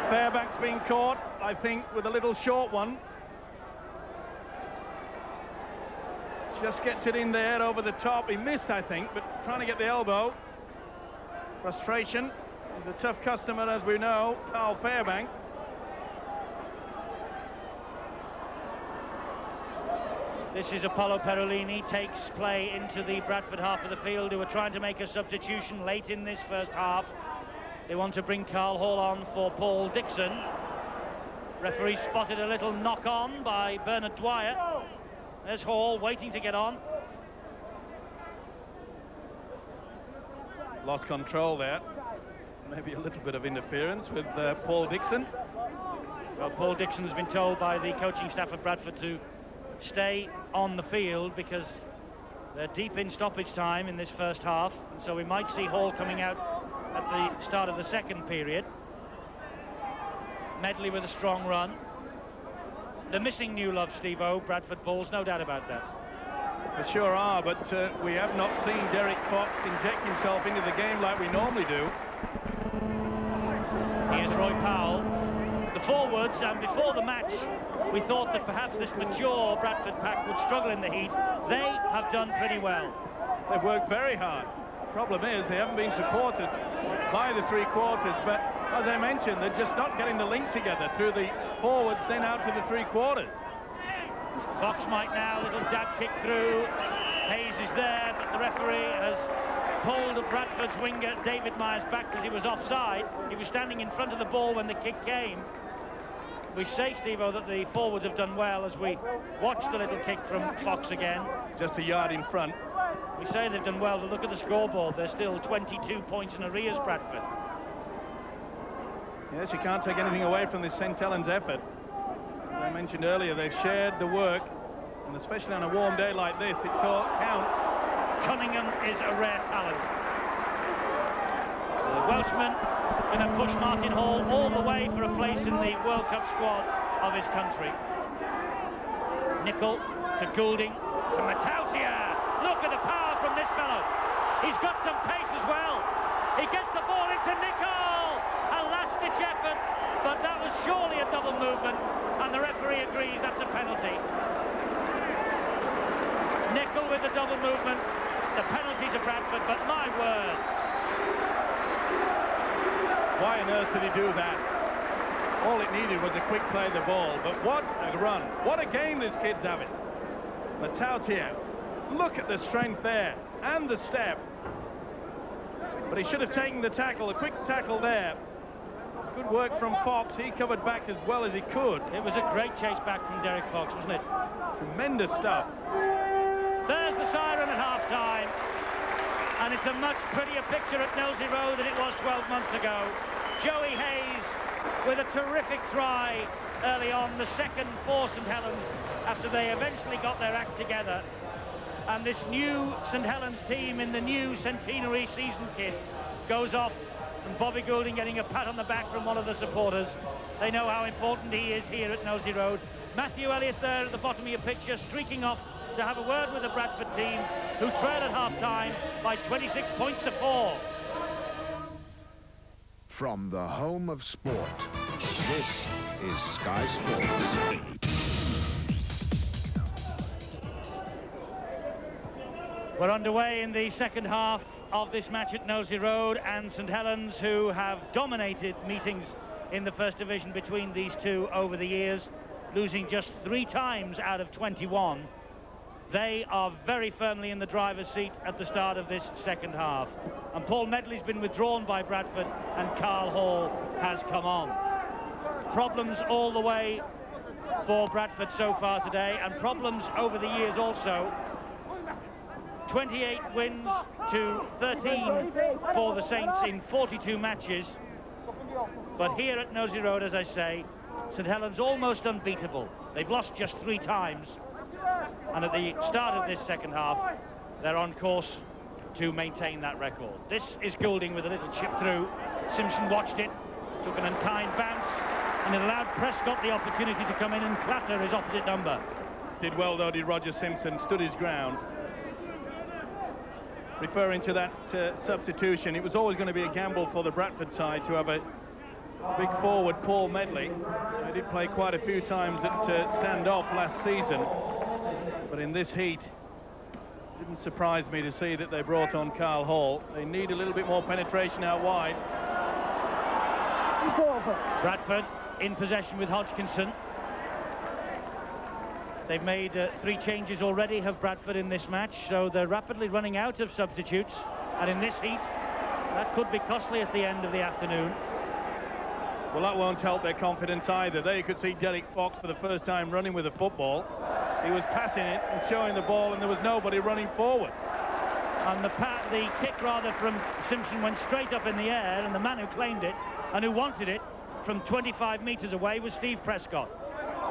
S3: Fairbank's been caught, I think, with a little short one. Just gets it in there over the top. He missed, I think, but trying to get the elbow. Frustration. The tough customer, as we know, Carl Fairbank.
S2: This is Apollo Perolini, takes play into the Bradford half of the field, who are trying to make a substitution late in this first half. They want to bring Carl Hall on for Paul Dixon. Referee spotted a little knock-on by Bernard Dwyer. There's Hall waiting to get on.
S3: Lost control there. Maybe a little bit of interference with Paul Dixon.
S2: Well, Paul Dixon's been told by the coaching staff of Bradford to stay on the field because they're deep in stoppage time in this first half, and so we might see Hall coming out at the start of the second period. Medley with a strong run. They're missing new love, Steve-O, Bradford Bulls, no doubt about that.
S3: They sure are, but we have not seen Derek Fox inject himself into the game like we normally do.
S2: Here's Roy Powell. forwards, and before the match we thought that perhaps this mature Bradford pack would struggle in the heat. They have done pretty well.
S3: They've worked very hard. Problem is they haven't been supported by the three quarters, but as I mentioned, they're just not getting the link together through the forwards, then out to the three quarters.
S2: Fox might now, little dab kick through. Hayes is there, but the referee has pulled Bradford's winger David Myers back because he was offside. He was standing in front of the ball when the kick came. We say, Steve-O, that the forwards have done well as we watch the little kick from Fox again.
S3: Just a yard in front.
S2: We say they've done well, but look at the scoreboard. They're still 22 points in arrears, Bradford.
S3: Yes, you can't take anything away from this St. Helens effort. As I mentioned earlier, they've shared the work, and especially on a warm day like this, it all counts.
S2: Cunningham is a rare talent. The Welshman going to push Martin Hall all the way for a place in the World Cup squad of his country. Nicol to Goulding to Matautia. Look at the power from this fellow. He's got some pace as well. He gets the ball into Nicol. A last-ditch effort, but that was surely a double movement, and the referee agrees that's a penalty. Nicol with the double movement. The penalty to Bradford, but my word.
S3: Why on earth did he do that? All it needed was a quick play of the ball, but what a run. What a game this kid's having. Matautia, look at the strength there, and the step. But he should have taken the tackle, a quick tackle there. Good work from Fox. He covered back as well as he could.
S2: It was a great chase back from Derek Fox, wasn't it?
S3: Tremendous stuff.
S2: There's the siren at half-time, and it's a much prettier picture at Knowsley Road than it was 12 months ago. Joey Hayes with a terrific try early on, the second for St. Helens, after they eventually got their act together. And this new St. Helens team in the new centenary season kit goes off, and Bobby Goulding getting a pat on the back from one of the supporters. They know how important he is here at Knowsley Road. Matthew Elliott there at the bottom of your picture, streaking off to have a word with the Bradford team, who trail at half-time by 26 points to 4.
S1: From the home of sport, this is Sky Sports.
S2: We're underway in the second half of this match at Knowsley Road, and St. Helens, who have dominated meetings in the First Division between these two over the years, losing just 3 times out of 21. They are very firmly in the driver's seat at the start of this second half. And Paul Medley's been withdrawn by Bradford, and Carl Hall has come on. Problems all the way for Bradford so far today, and problems over the years also. 28 wins to 13 for the Saints in 42 matches. But here at Knowsley Road, as I say, St. Helens almost unbeatable. They've lost just 3 times. And at the start of this second half, they're on course to maintain that record. This is Goulding with a little chip through. Simpson watched it, took an unkind bounce, and it allowed Prescott the opportunity to come in and clatter his opposite number.
S3: Did well, though, did Roger Simpson, stood his ground. Referring to that substitution, it was always going to be a gamble for the Bradford side to have a big forward, Paul Medley. They did play quite a few times at stand-off last season, but in this heat, it didn't surprise me to see that they brought on Carl Hall. They need a little bit more penetration out wide.
S2: Bradford in possession with Hodgkinson. They've made 3 changes already, have Bradford, in this match, so they're rapidly running out of substitutes, and in this heat that could be costly at the end of the afternoon.
S3: Well, that won't help their confidence either. There you could see Derek Fox for the first time running with a football. He was passing it and showing the ball, and there was nobody running forward.
S2: And the kick rather from Simpson went straight up in the air, and the man who claimed it and who wanted it from 25 metres away was Steve Prescott.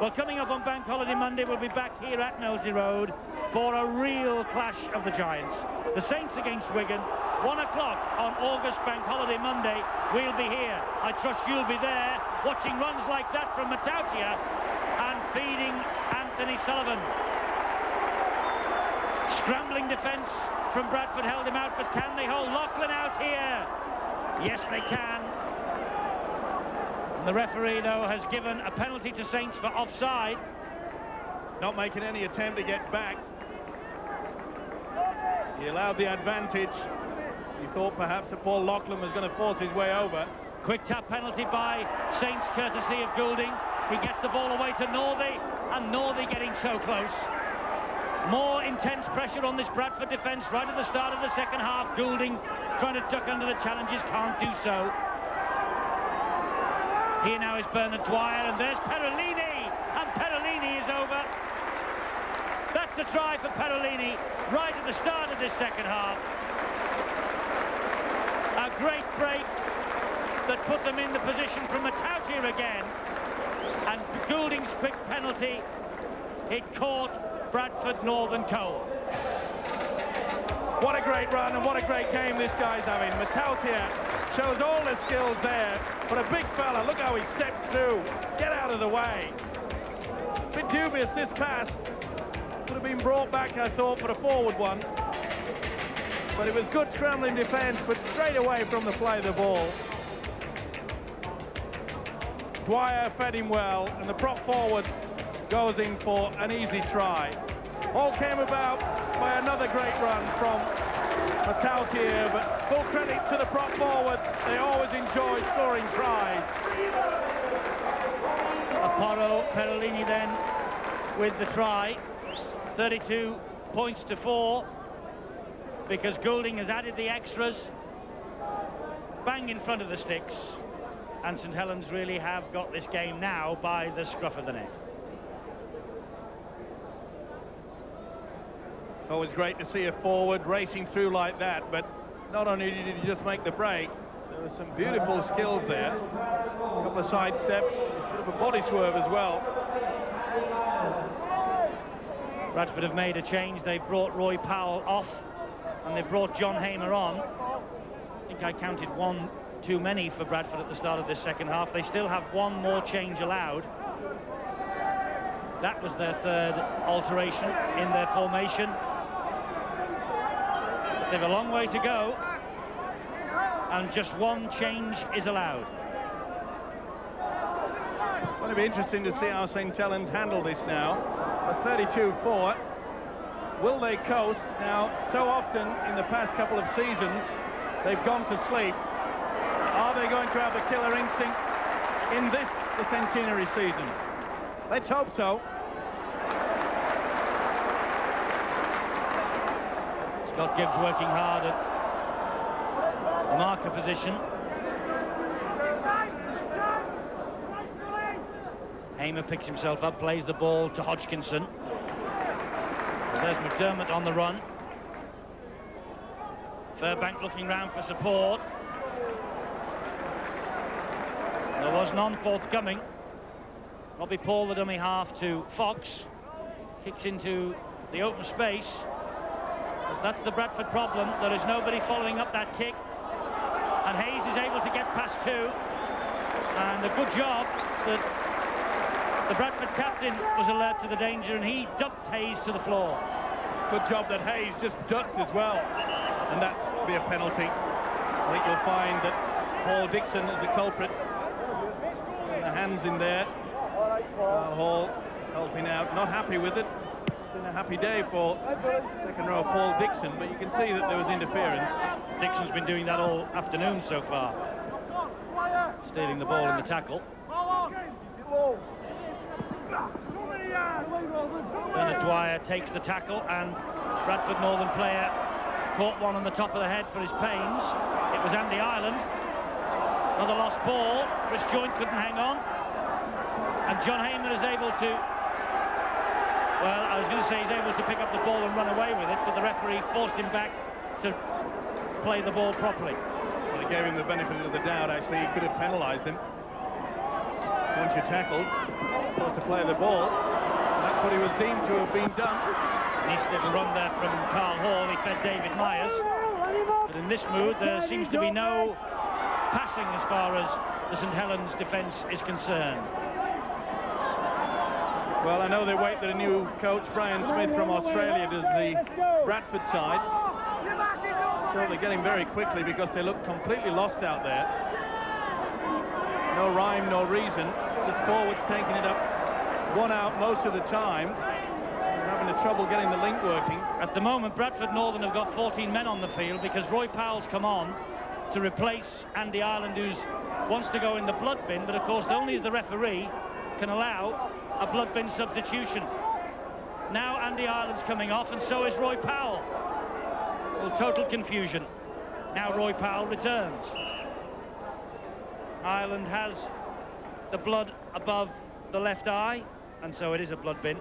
S2: Well, coming up on Bank Holiday Monday, we'll be back here at Knowsley Road for a real clash of the Giants. The Saints against Wigan, 1 o'clock on August Bank Holiday Monday. We'll be here. I trust you'll be there, watching runs like that from Matautia and feeding Anthony Sullivan. Scrambling defence from Bradford held him out, but can they hold Loughlin out here? Yes, they can. And the referee, though, has given a penalty to Saints for offside.
S3: Not making any attempt to get back. He allowed the advantage. He thought perhaps that Paul Loughlin was going to force his way over.
S2: Quick tap penalty by Saints, courtesy of Goulding. He gets the ball away to Northey, and Northey getting so close. More intense pressure on this Bradford defence right at the start of the second half. Goulding trying to duck under the challenges, can't do so. Here now is Bernard Dwyer, and there's Perolini, and Perolini is over. That's a try for Perolini right at the start of this second half. A great break that put them in the position from Matautia again, and Goulding's quick penalty, it caught Bradford Northern cold.
S3: What a great run and what a great game this guy's having. Matautia shows all the skills there, but a big fella, look how he steps through. Get out of the way. Bit dubious this pass. Would have been brought back, I thought, for a forward one. But it was good scrambling defence, but straight away from the play of the ball. Dwyer fed him well, and the prop forward goes in for an easy try. All came about by another great run from Matautia, but full credit to the prop forward. They always enjoy scoring tries.
S2: Apollo Perolini then with the try. 32 points to 4, because Goulding has added the extras. Bang in front of the sticks. And St Helens really have got this game now by the scruff of the neck.
S3: Always great to see a forward racing through like that, but not only did he just make the break, there were some beautiful skills there. A couple of side steps, a bit of a body swerve as well.
S2: Bradford have made a change. They've brought Roy Powell off, and they've brought John Hamer on. I think I counted one too many for Bradford at the start of this second half. They still have one more change allowed. That was their third alteration in their formation. But they've a long way to go, and just one change is allowed.
S3: Going to be interesting to see how St Helens handle this now. A 32-4. Will they coast? Now, so often in the past couple of seasons, they've gone to sleep. Are they going to have the killer instinct in this, the centenary season? Let's hope so.
S2: Scott Gibbs working hard at the marker position. Hamer picks himself up, plays the ball to Hodgkinson. So there's McDermott on the run. Fairbank looking round for support. There was none forthcoming. Robbie Paul, the dummy half, to Fox. Kicks into the open space. But that's the Bradford problem. There is nobody following up that kick. And Hayes is able to get past two. And a good job that the Bradford captain was alert to the danger, and he ducked Hayes to the floor.
S3: Good job that Hayes just ducked as well. And that's be a penalty. I think you'll find that Paul Dixon is the culprit. And the hands in there. Hall helping out, not happy with it. It's been a happy day for second row Paul Dixon, but you can see that there was interference.
S2: Dixon's been doing that all afternoon so far. Stealing the ball in the tackle. Bernard Dwyer takes the tackle, and Bradford Northern player caught one on the top of the head for his pains. It was Andy Ireland. Another lost ball. Chris Joint couldn't hang on. And John Hamer is able to, well, I was going to say he's able to pick up the ball and run away with it, but the referee forced him back to play the ball properly.
S3: Well, he gave him the benefit of the doubt, actually. He could have penalised him. Once you're tackled, supposed to play the ball. That's what he was deemed to have been done.
S2: Nice little run there from Carl Hall. He fed David Myers. But in this mood, there seems to be no passing as far as the St Helens defence is concerned.
S3: Well, I know they wait that a new coach, Brian Smith from Australia, does the Bradford side. So they're getting very quickly because they look completely lost out there. No rhyme, no reason. This forward's taking it up one out most of the time. Having the trouble getting the link working.
S2: At the moment, Bradford Northern have got 14 men on the field because Roy Powell's come on to replace Andy Ireland, who wants to go in the blood bin, but of course only the referee can allow a blood bin substitution. Now Andy Ireland's coming off, and so is Roy Powell. Well, total confusion. Now Roy Powell returns. Ireland has the blood above the left eye, and so it is a blood bin.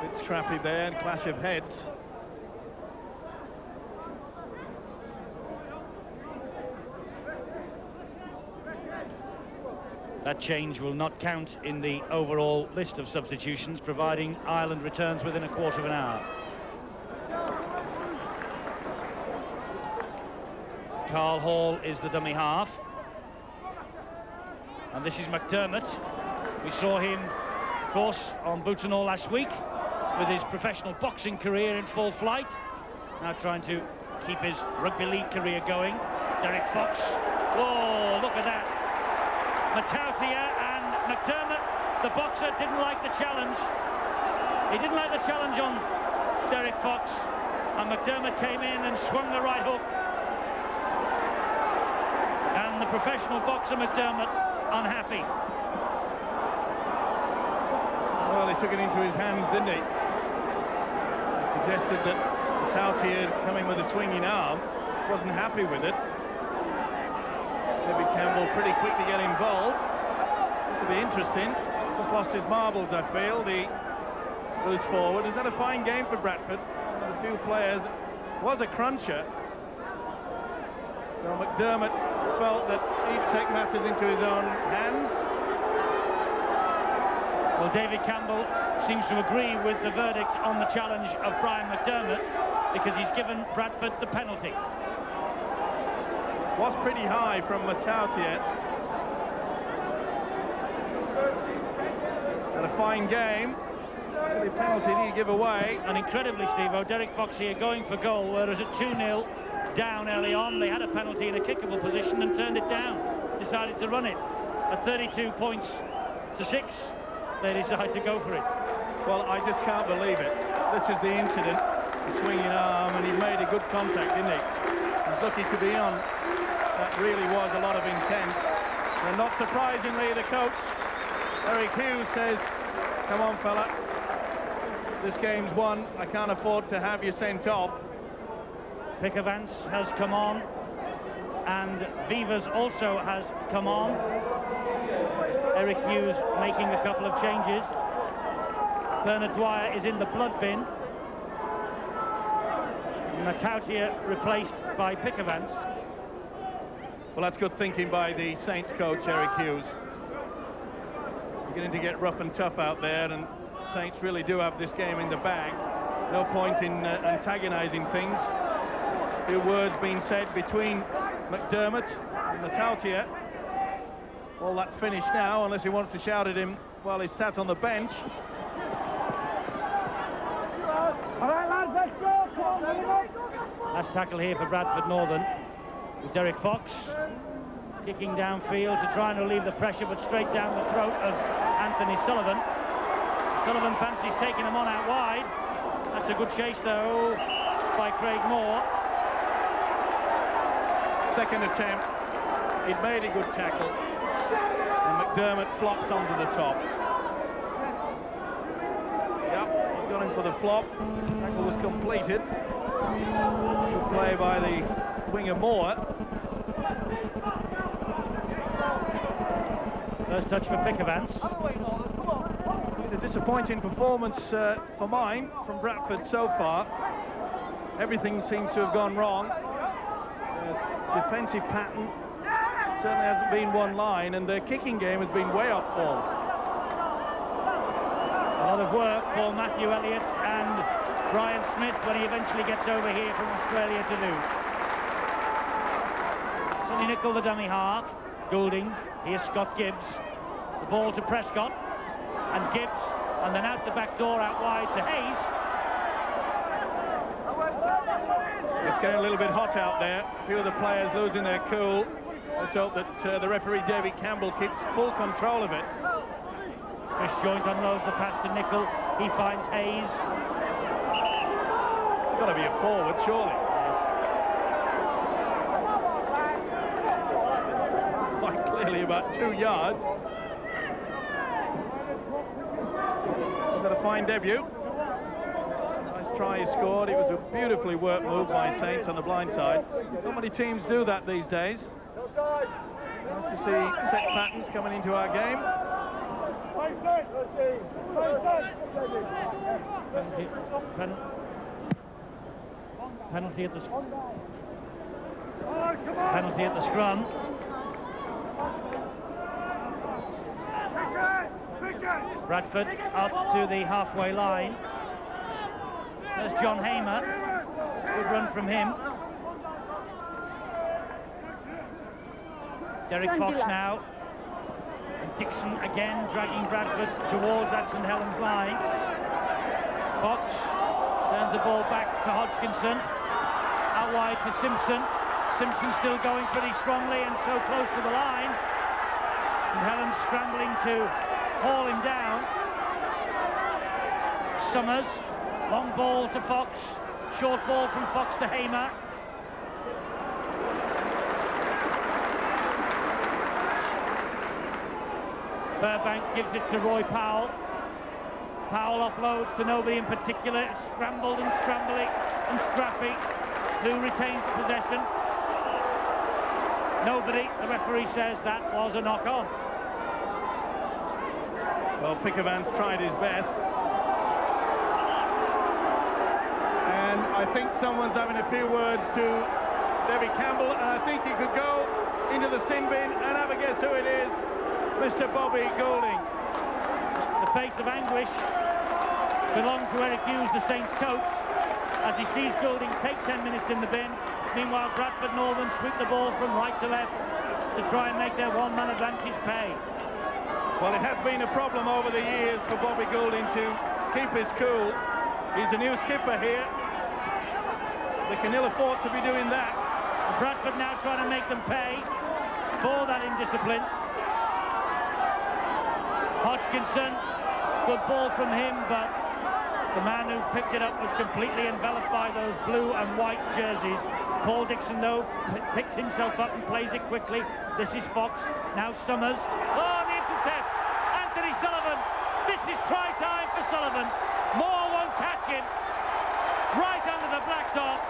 S3: Bit scrappy there, clash of heads.
S2: That change will not count in the overall list of substitutions, providing Ireland returns within a quarter of an hour. Carl Hall is the dummy half. And this is McDermott. We saw him, of course, on Boots and All last week, with his professional boxing career in full flight. Now trying to keep his rugby league career going. Derek Fox. Oh, look at that. Matautia and McDermott, the boxer, didn't like the challenge. He didn't like the challenge on Derek Fox, and McDermott came in and swung the right hook. And the professional boxer McDermott unhappy.
S3: Well, he took it into his hands, didn't he? He suggested that Matautia, coming with a swinging arm, wasn't happy with it. Maybe Campbell pretty quick to get involved. This will be interesting. Just lost his marbles, I feel, the loose forward. Is that a fine game for Bradford? One of the few players was a cruncher. So McDermott felt that he'd take matters into his own hands.
S2: Well, David Campbell seems to agree with the verdict on the challenge of Brian McDermott because he's given Bradford the penalty.
S3: Was pretty high from Matautia. Had a fine game. Silly penalty did he give away.
S2: And incredibly, Steve-O, Derek Fox here going for goal, whereas at 2-0 down early on, they had a penalty in a kickable position and turned it down. Decided to run it. At 32 points to 6, they decide to go for it.
S3: Well, I just can't believe it. This is the incident. The swinging arm, and he made a good contact, didn't he? He's lucky to be on. That really was a lot of intent. And not surprisingly, the coach, Eric Hughes, says, come on, fella. This game's won. I can't afford to have you sent off.
S2: Pickavance has come on, and Vivas also has come on. Eric Hughes making a couple of changes. Bernard Dwyer is in the blood bin. Matautia replaced by Pickavance.
S3: Well, that's good thinking by the Saints coach, Eric Hughes. Beginning to get rough and tough out there, and Saints really do have this game in the bag. No point in antagonising things. A few words being said between McDermott and Matautia. Well, that's finished now, unless he wants to shout at him while he's sat on the bench.
S4: All right, lads, let's go. Come on,
S2: Last tackle here for Bradford Northern, with Derek Fox kicking downfield to try and relieve the pressure, but straight down the throat of Anthony Sullivan. Sullivan fancies taking him on out wide. That's a good chase, though, by Craig Moore.
S3: Second attempt, he'd made a good tackle, and McDermott flops onto the top. Yep, he's got him for the flop. The tackle was completed. Good play by the winger Moore.
S2: First touch for Pickavance.
S3: A disappointing performance for mine from Bradford so far. Everything seems to have gone wrong. Defensive pattern certainly hasn't been one line, and their kicking game has been way off form.
S2: A lot of work for Matthew Elliott and Brian Smith when he eventually gets over here from Australia to do. Sonny Nicol, the dummy half. Goulding, here's Scott Gibbs. The ball to Prescott, and Gibbs, and then out the back door, out wide to Hayes.
S3: It's getting a little bit hot out there. A few of the players losing their cool. Let's hope that the referee, David Campbell, keeps full control of it.
S2: Chris Joint unloads the pass to Nicol. He finds Hayes.
S3: Got to be a forward, surely. Quite clearly about 2 yards. Got a fine debut. Nice try he scored. It was a beautifully worked move by Saints on the blind side. So many teams do that these days. Nice to see set patterns coming into our game.
S2: Penalty at the scrum. Bradford up to the halfway line. There's John Hamer. Good run from him. Derek Fox now. And Dixon again dragging Bradford towards that St Helens line. Fox turns the ball back to Hodgkinson. Out wide to Simpson. Simpson still going pretty strongly and so close to the line. St Helens scrambling to haul him down. Summers, long ball to Fox. Short ball from Fox to Hamer. Burbank gives it to Roy Powell. Powell offloads to nobody in particular. Scrambled and scrambling and Straffy, who retains possession. Nobody. The referee says that was a knock-on.
S3: Well, Pickervan's tried his best. And I think someone's having a few words to David Campbell, and I think he could go into the sin bin and have a guess who it is. Mr. Bobby Goulding.
S2: The face of anguish belonged to Eric Hughes, the Saints coach, as he sees Goulding take 10 minutes in the bin. Meanwhile, Bradford Northern sweep the ball from right to left to try and make their one-man advantage pay.
S3: Well, it has been a problem over the years for Bobby Goulding to keep his cool. He's the new skipper here. They can ill afford to be doing that.
S2: And Bradford now trying to make them pay for that indiscipline. Hodgkinson, good ball from him, but the man who picked it up was completely enveloped by those blue and white jerseys. Paul Dixon, though, picks himself up and plays it quickly. This is Fox, now Summers. Oh, the intercept! Anthony Sullivan! This is try time for Sullivan. Moore won't catch him. Right under the blacktop.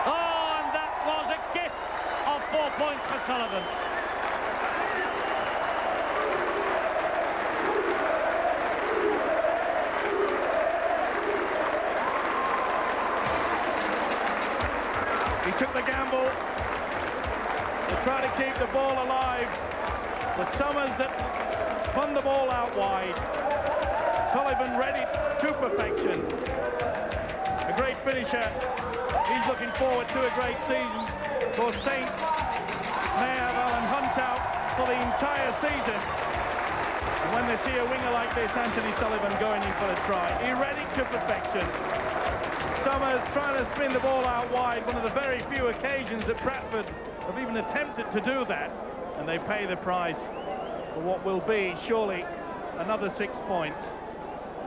S2: Oh, and that was a gift of 4 points for Sullivan.
S3: He took the gamble to try to keep the ball alive. The Summers that spun the ball out wide. Sullivan read it to perfection. A great finisher. He's looking forward to a great season. For Saints may have Alan Hunt out for the entire season. And when they see a winger like this, Anthony Sullivan going in for a try, he read it to perfection. Summers trying to spin the ball out wide, one of the very few occasions that Bradford have even attempted to do that, and they pay the price for what will be surely another 6 points.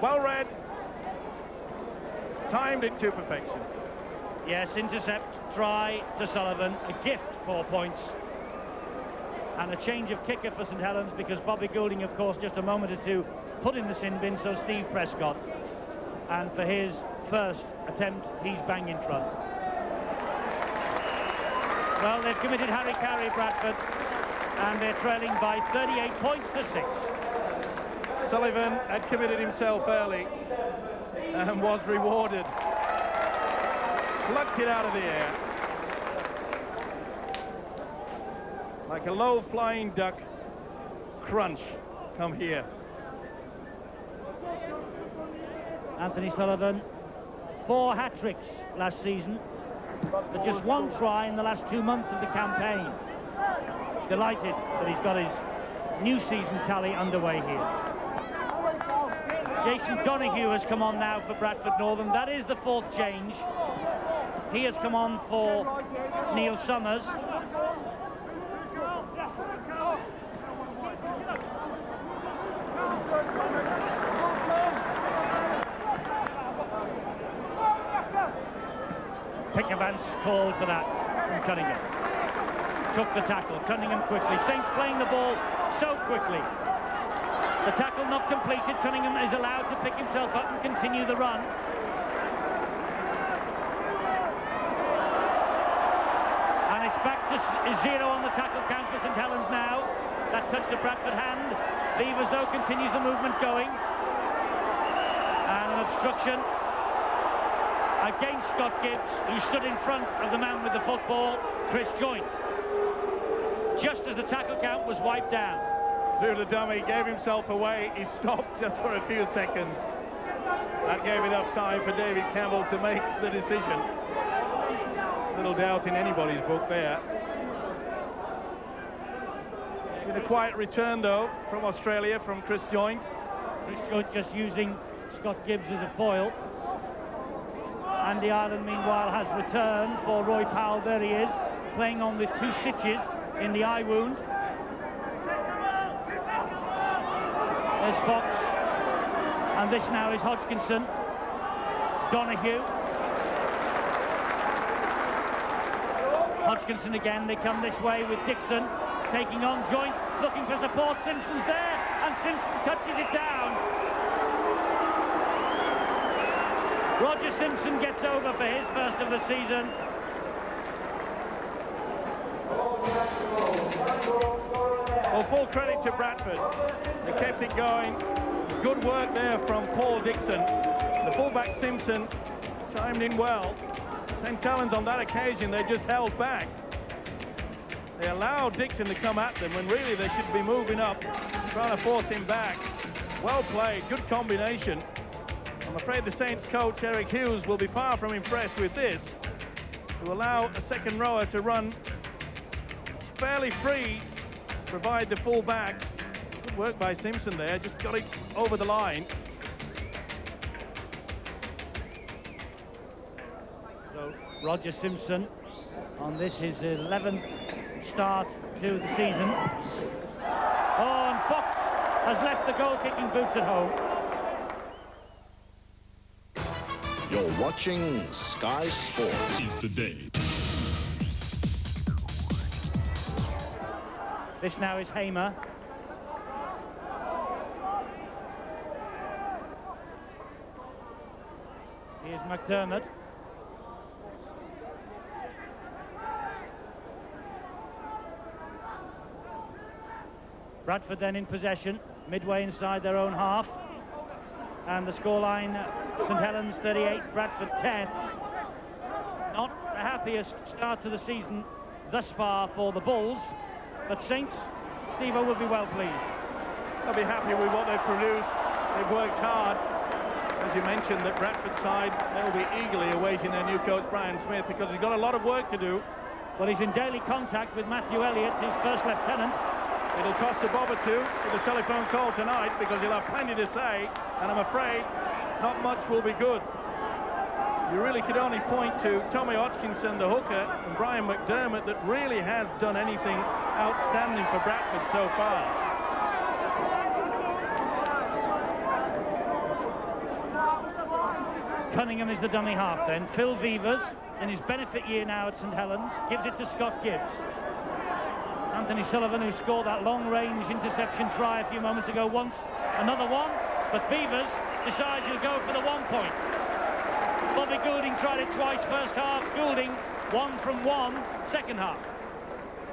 S3: Well read, timed it to perfection.
S2: Yes, intercept, try to Sullivan, a gift, 4 points. And a change of kicker for St Helens, because Bobby Goulding, of course, just a moment or two put in the sin bin, so Steve Prescott. And for his first attempt, he's bang in front. Well, they've committed Harry-Carry, Bradford, and they're trailing by 38 points to 6.
S3: Sullivan had committed himself early and was rewarded. Plucked it out of the air. Like a low-flying duck. Crunch. Come here.
S2: Anthony Sullivan, 4 hat-tricks last season, but just 1 try in the last 2 months of the campaign. Delighted that he's got his new season tally underway here. Jason Donoghue has come on now for Bradford Northern. That is the 4th change. He has come on for Neil Summers. Pickavance called for that from Cunningham. Took the tackle. Cunningham quickly. Saints playing the ball so quickly. The tackle not completed. Cunningham is allowed to pick himself up and continue the run. And it's back to 0 on the tackle count for St Helens now. That touched the Bradford hand. Beavers, though, continues the movement going. And an obstruction against Scott Gibbs, who stood in front of the man with the football, Chris Joint. Just as the tackle count was wiped down.
S3: Through the dummy, gave himself away. He stopped just for a few seconds. That gave enough time for David Campbell to make the decision. Little doubt in anybody's book there. It's been a quiet return, though, from Australia, from Chris Joint.
S2: Chris Joint just using Scott Gibbs as a foil. Andy Ireland, meanwhile, has returned for Roy Powell. There he is, playing on with 2 stitches in the eye wound. There's Fox. And this now is Hodgkinson. Donahue. Hodgkinson again. They come this way with Dixon taking on Joint, looking for support. Simpson's there, and Simpson touches it down. Roger Simpson gets over for his first of the season.
S3: Well, full credit to Bradford. They kept it going. Good work there from Paul Dixon. The fullback Simpson chimed in well. St Helens on that occasion, they just held back. They allowed Dixon to come at them when really they should be moving up, trying to force him back. Well played, good combination. I'm afraid the Saints coach, Eric Hughes, will be far from impressed with this. To allow a second rower to run fairly free, provide the full back. Good work by Simpson there, just got it over the line.
S2: So Roger Simpson on this, his 11th start to the season. Oh, and Fox has left the goal-kicking boots at home.
S1: You're watching Sky Sports.
S5: Is the day.
S2: This now is Hamer. Here's McDermott. Bradford then in possession, midway inside their own half. And the scoreline, St Helens 38, Bradford 10. Not the happiest start to the season thus far for the Bulls, but Saints, Steve-O, will be well pleased.
S3: They'll be happy with what they've produced. They've worked hard. As you mentioned, that Bradford side, they'll be eagerly awaiting their new coach, Brian Smith, because he's got a lot of work to do.
S2: Well, he's in daily contact with Matthew Elliott, his first lieutenant.
S3: It'll cost a bob or two with a telephone call tonight, because he'll have plenty to say, and I'm afraid not much will be good. You really could only point to Tommy Hodgkinson, the hooker, and Brian McDermott, that really has done anything outstanding for Bradford so far.
S2: Cunningham is the dummy half then. Phil Vevers, in his benefit year now at St Helens, gives it to Scott Gibbs. Anthony Sullivan, who scored that long-range interception try a few moments ago, wants another one, but Vevers decides he'll go for the 1 point. Bobby Goulding tried it twice first half. Goulding 1 from 1 second half.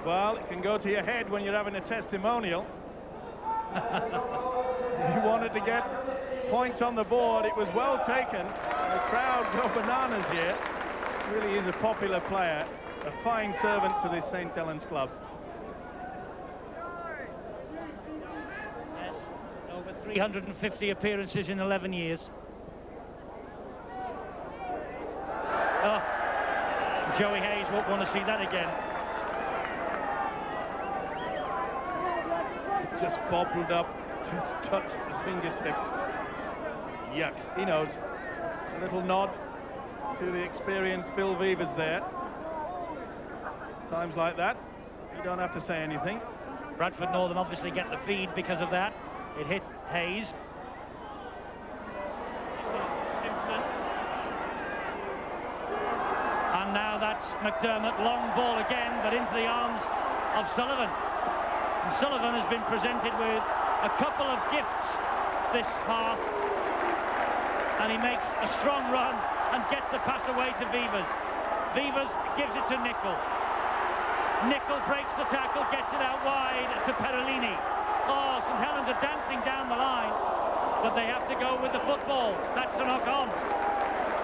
S3: Well, it can go to your head when you're having a testimonial. You wanted to get points on the board. It was well taken. The crowd go bananas here. Really is a popular player, a fine servant to this St Helens club.
S2: Yes, over 350 appearances in 11 years. Oh, Joey Hayes won't want to see that again.
S3: Just bobbled up, just touched the fingertips. Yuck, he knows. A little nod to the experienced Phil Vevers there. Times like that, you don't have to say anything.
S2: Bradford Northern obviously get the feed because of that. It hit Hayes. This is Simpson. And That's McDermott, long ball again, but into the arms of Sullivan. And Sullivan has been presented with a couple of gifts this half, and he makes a strong run and gets the pass away to Vivas. Vivas gives it to Nicol. Nicol breaks the tackle, gets it out wide to Perolini. Oh, St Helens are dancing down the line, but they have to go with the football. That's a knock on.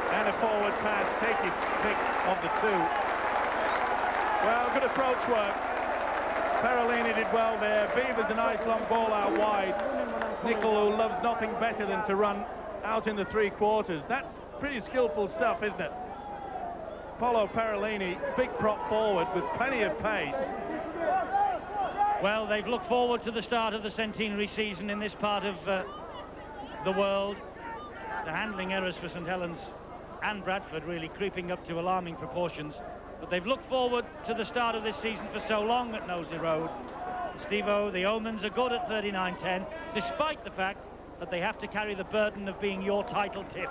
S3: And a forward pass, take your pick of the two. Well, good approach work. Perolini did well there. Vivas a nice long ball out wide. Nicol, who loves nothing better than to run out in the three quarters. That's pretty skillful stuff, isn't it? Paulo Perolini, big prop forward with plenty of pace.
S2: Well, they've looked forward to the start of the centenary season in this part of the world. The handling errors for St Helens and Bradford really creeping up to alarming proportions. But they've looked forward to the start of this season for so long at Knowsley Road. Steve-O, the omens are good at 39-10, despite the fact that they have to carry the burden of being your title tip.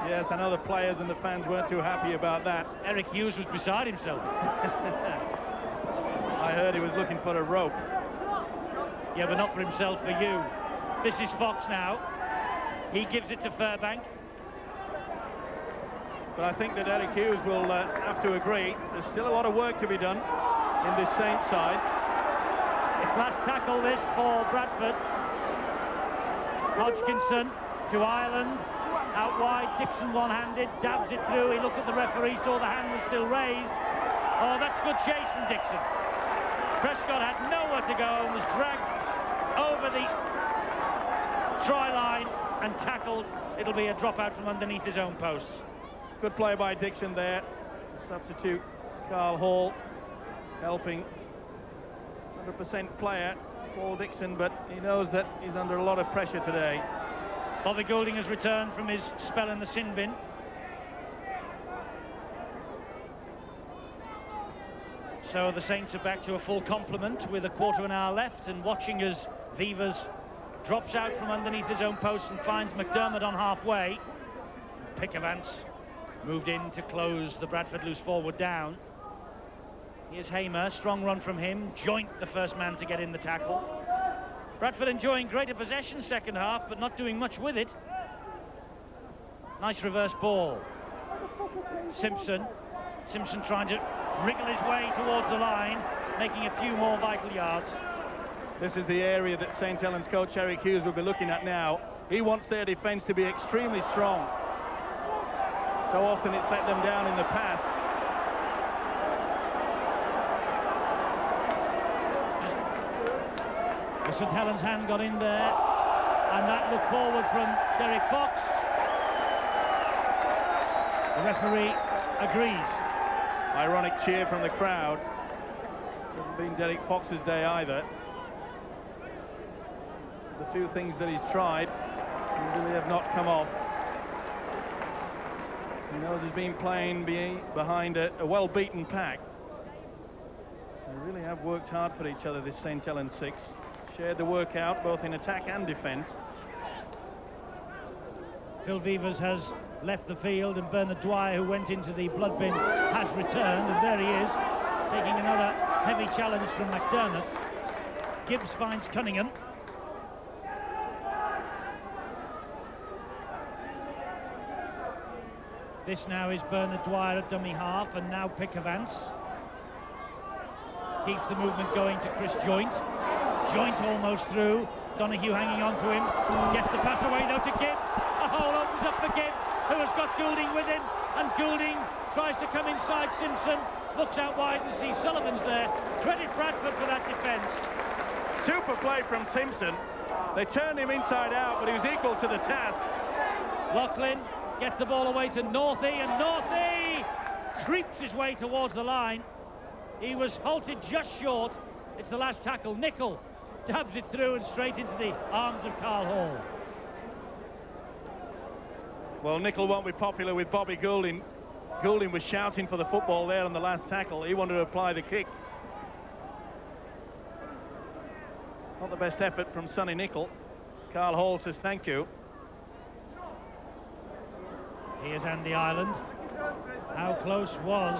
S3: Yes, I know the players and the fans weren't too happy about that.
S2: Eric Hughes was beside himself.
S3: I heard he was looking for a rope.
S2: Yeah, but not for himself, for you. This is Fox now. He gives it to Fairbank.
S3: But I think that Eric Hughes will have to agree. There's still a lot of work to be done in this Saints side.
S2: It's last tackle this for Bradford. Hodgkinson to Ireland. Out wide, Dixon one-handed, dabs it through. He looked at the referee, saw the hand was still raised. Oh, that's good chase from Dixon. Prescott had nowhere to go and was dragged over the try line and tackled. It'll be a dropout from underneath his own posts.
S3: Good play by Dixon there. The substitute, Carl Hall, helping. 100% player, Paul Dixon, but he knows that he's under a lot of pressure today.
S2: Bobby Goulding has returned from his spell in the sin bin. So the Saints are back to a full complement with a quarter of an hour left, and watching as Vivas drops out from underneath his own post and finds McDermott on halfway. Pickavance moved in to close the Bradford loose forward down. Here's Hamer, strong run from him. Joint, the first man to get in the tackle. Bradford enjoying greater possession second half, but not doing much with it. Nice reverse ball. Simpson trying to wriggle his way towards the line, making a few more vital yards.
S3: This is the area that St Helens coach Eric Hughes will be looking at now. He wants their defence to be extremely strong. So often it's let them down in the past.
S2: The St Helens hand got in there, and that look forward from Derek Fox. The referee agrees.
S3: Ironic cheer from the crowd. Hasn't been Derek Fox's day either. The few things that he's tried really have not come off. He knows he's been playing behind a well-beaten pack. They really have worked hard for each other, this St Helens six. Shared the work out both in attack and defence.
S2: Phil Vivas has left the field, and Bernard Dwyer, who went into the blood bin, has returned, and there he is, taking another heavy challenge from McDermott. Gibbs finds Cunningham. This now is Bernard Dwyer at dummy half, and now Pickavance. Keeps the movement going to Chris Joint. Joint almost through. Donahue hanging on to him. Gets the pass away though to Gibbs. A hole opens up for Gibbs, who has got Goulding with him. And Goulding tries to come inside Simpson. Looks out wide and sees Sullivan's there. Credit Bradford for that defence.
S3: Super play from Simpson. They turned him inside out, but he was equal to the task.
S2: Loughlin gets the ball away to Northey, and Northey creeps his way towards the line. He was halted just short. It's the last tackle. Nicol dabs it through and straight into the arms of Carl Hall.
S3: Well, Nicol won't be popular with Bobby Goulding. Goulding was shouting for the football there on the last tackle. He wanted to apply the kick. Not the best effort from Sonny Nicol. Carl Hall says thank you.
S2: Here's Andy Ireland. How close was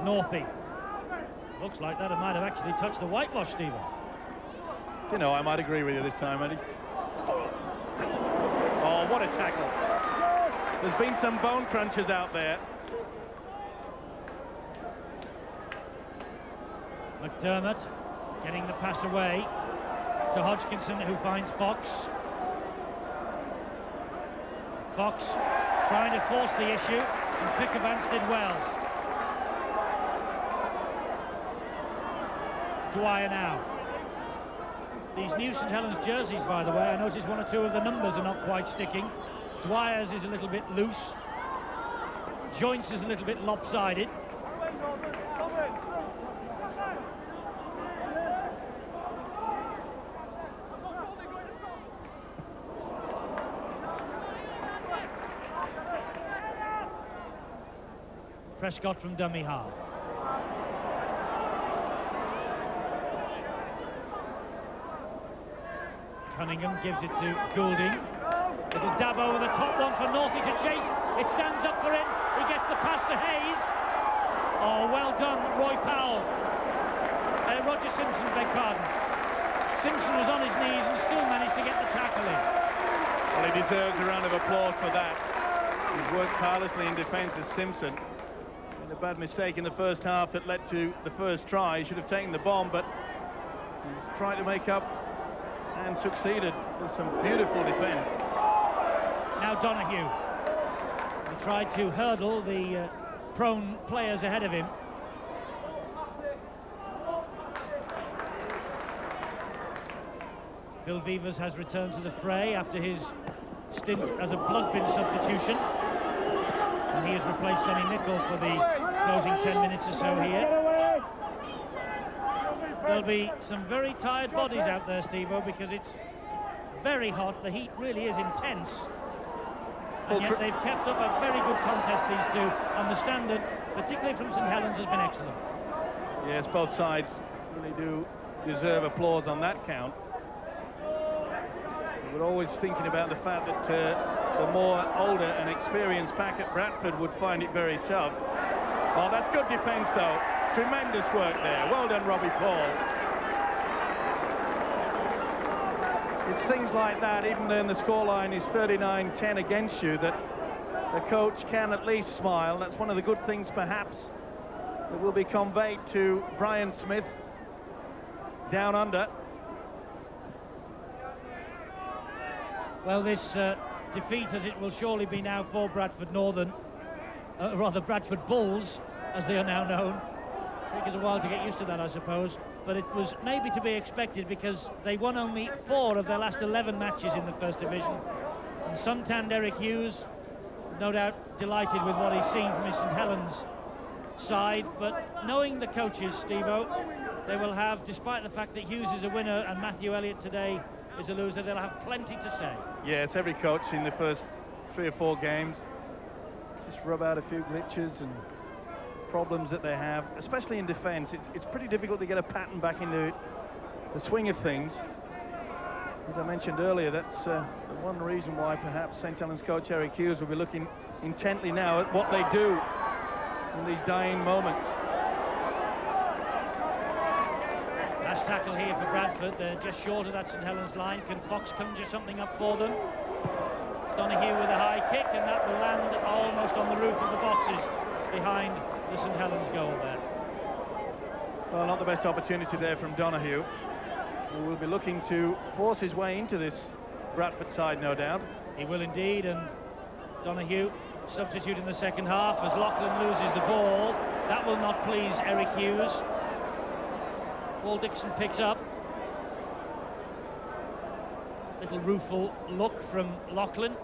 S2: Northey? Looks like that it might have actually touched the whitewash, Stephen.
S3: You know, I might agree with you this time, Eddie. Oh, what a tackle. There's been some bone crunchers out there.
S2: McDermott getting the pass away to Hodgkinson, who finds Fox. Fox trying to force the issue, and Pickavance did well. Dwyer now. These new St Helens jerseys, by the way, I noticed one or two of the numbers are not quite sticking. Dwyer's is a little bit loose. Joints is a little bit lopsided. Prescott from dummy half. Cunningham gives it to Goulding. Little dab over the top one for Northey to chase. It stands up for him. He gets the pass to Hayes. Oh, well done, Roy Powell. Roger Simpson, beg pardon. Simpson was on his knees and still managed to get the tackle in.
S3: Well, he deserves a round of applause for that. He's worked tirelessly in defence as Simpson. A bad mistake in the first half that led to the first try. He should have taken the bomb, but he's tried to make up and succeeded with some beautiful defence.
S2: Now Donahue. He tried to hurdle the prone players ahead of him. Phil Vivers has returned to the fray after his stint as a blood bin substitution. And he has replaced Sonny Nicol for the closing 10 minutes or so here. There'll be some very tired bodies out there, Steve-O, because it's very hot. The heat really is intense. And yet they've kept up a very good contest, these two, and the standard, particularly from St Helens, has been excellent.
S3: Yes, both sides really do deserve applause on that count. We're always thinking about the fact that the more older and experienced pack at Bradford would find it very tough. Oh, that's good defence, though. Tremendous work there. Well done, Robbie Paul. It's things like that, even though the scoreline is 39-10 against you, that the coach can at least smile. That's one of the good things, perhaps, that will be conveyed to Brian Smith down under.
S2: Well, this defeat, as it will surely be now for Bradford Northern, rather Bradford Bulls, as they are now known. It took us a while to get used to that, I suppose, but it was maybe to be expected because they won only 4 of their last 11 matches in the First Division. And suntanned Eric Hughes, no doubt delighted with what he's seen from his St Helens side, but knowing the coaches, Steve-O, they will have, despite the fact that Hughes is a winner and Matthew Elliott today is a loser, they'll have plenty to say.
S3: Yes, every coach in the first 3 or 4 games just rub out a few glitches and problems that they have, especially in defence. It's pretty difficult to get a pattern back into the swing of things. As I mentioned earlier, that's the one reason why perhaps St Helens coach Eric Hughes will be looking intently now at what they do in these dying moments.
S2: Last tackle here for Bradford. They're just short of that St Helens line. Can Fox conjure something up for them? Donahue with a high kick, and that will land almost on the roof of the boxes behind the St Helens goal there.
S3: Well, not the best opportunity there from Donahue, who will be looking to force his way into this Bradford side, no doubt.
S2: He will indeed, and Donahue substitute in the second half as Lachlan loses the ball. That will not please Eric Hughes. Paul Dixon picks up. Little rueful look from Lachlan.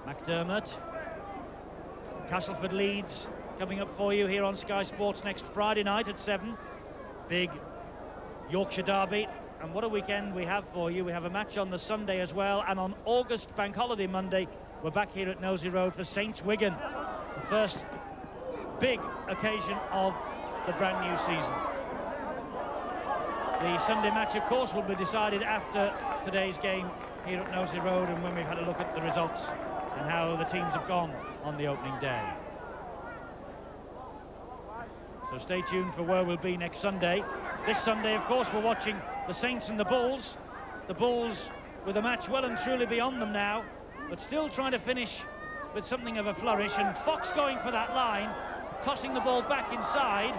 S2: McDermott. Castleford Leeds coming up for you here on Sky Sports next Friday night at 7. Big Yorkshire derby, and what a weekend we have for you. We have a match on the Sunday as well, and on August Bank Holiday Monday we're back here at Nosey Road for Saints Wigan, the first big occasion of the brand new season. The Sunday match, of course, will be decided after today's game here at Nosey Road, and when we've had a look at the results and how the teams have gone on the opening day. So stay tuned for where we'll be next Sunday. This Sunday, of course, we're watching the Saints and the Bulls. The Bulls with a match well and truly beyond them now, but still trying to finish with something of a flourish. And Fox going for that line, tossing the ball back inside.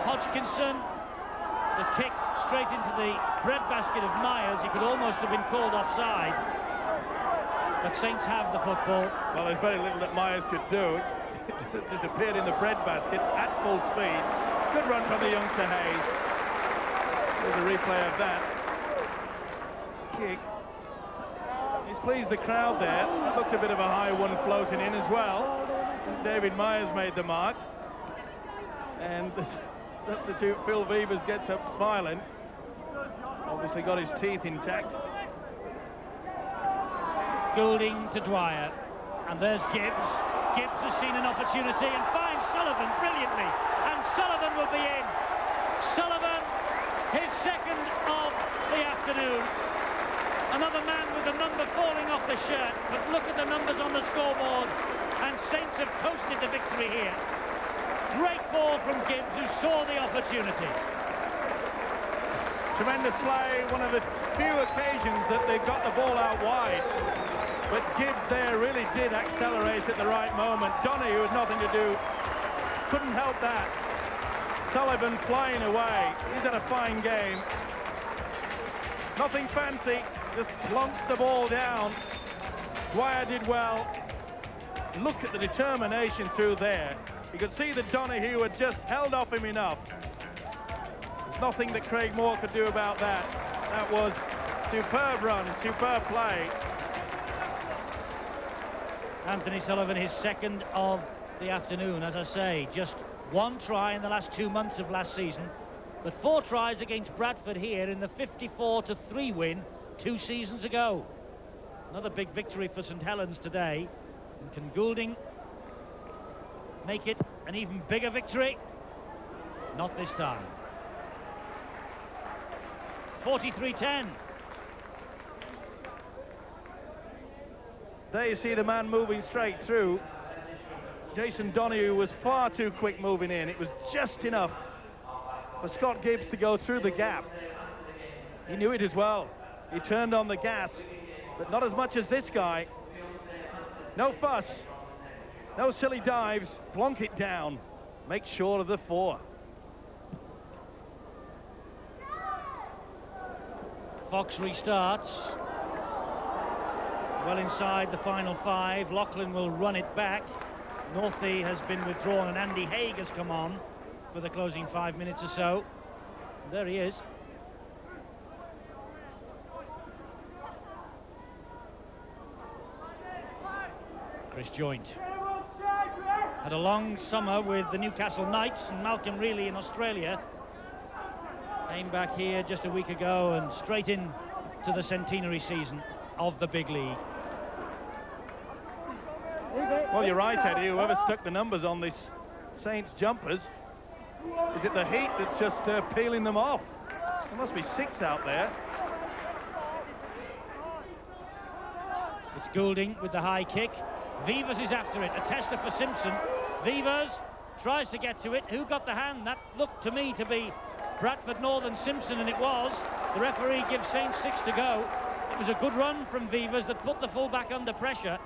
S2: Hodgkinson, the kick straight into the breadbasket of Myers. He could almost have been called offside, but Saints have the football.
S3: Well, there's very little that Myers could do. It just appeared in the breadbasket at full speed. Good run from the youngster Hayes. There's a replay of that kick. He's pleased the crowd there. It looked a bit of a high one floating in as well. David Myers made the mark, and the substitute Phil Vevers gets up smiling. Obviously got his teeth intact.
S2: Goulding to Dwyer, and there's Gibbs. Gibbs has seen an opportunity and finds Sullivan brilliantly, and Sullivan will be in. Sullivan, his second of the afternoon. Another man with the number falling off the shirt, but look at the numbers on the scoreboard, and Saints have coasted the victory here. Great ball from Gibbs, who saw the opportunity.
S3: Tremendous play, one of the few occasions that they got the ball out wide. But Gibbs there really did accelerate at the right moment. Donahue had nothing to do, couldn't help that. Sullivan flying away. He's had a fine game. Nothing fancy, just plunks the ball down. Dwyer did well. Look at the determination through there. You could see that Donahue had just held off him enough. There's nothing that Craig Moore could do about that. That was superb run, superb play.
S2: Anthony Sullivan, his second of the afternoon, as I say, just one try in the last 2 months of last season, but 4 tries against Bradford here in the 54-3 win 2 seasons ago. Another big victory for St Helens today. And can Goulding make it an even bigger victory? Not this time. 43-10.
S3: There you see the man moving straight through. Jason Donahue was far too quick moving in. It was just enough for Scott Gibbs to go through the gap. He knew it as well. He turned on the gas, but not as much as this guy. No fuss, no silly dives, plonk it down, make sure of the 4.
S2: Fox restarts. Well inside the final 5. Loughlin will run it back. Northey has been withdrawn and Andy Haig has come on for the closing 5 minutes or so. There he is. Chris Joint had a long summer with the Newcastle Knights and Malcolm Reilly in Australia. Came back here just a week ago and straight in to the centenary season of the big league.
S3: Well, you're right, Eddie. Whoever stuck the numbers on this Saints jumpers, is it the heat that's just peeling them off? There must be 6 out there.
S2: It's Goulding with the high kick. Vevers is after it. A tester for Simpson. Vevers tries to get to it. Who got the hand? That looked to me to be Bradford Northern Simpson, and it was. The referee gives Saints 6 to go. It was a good run from Vevers that put the full-back under pressure.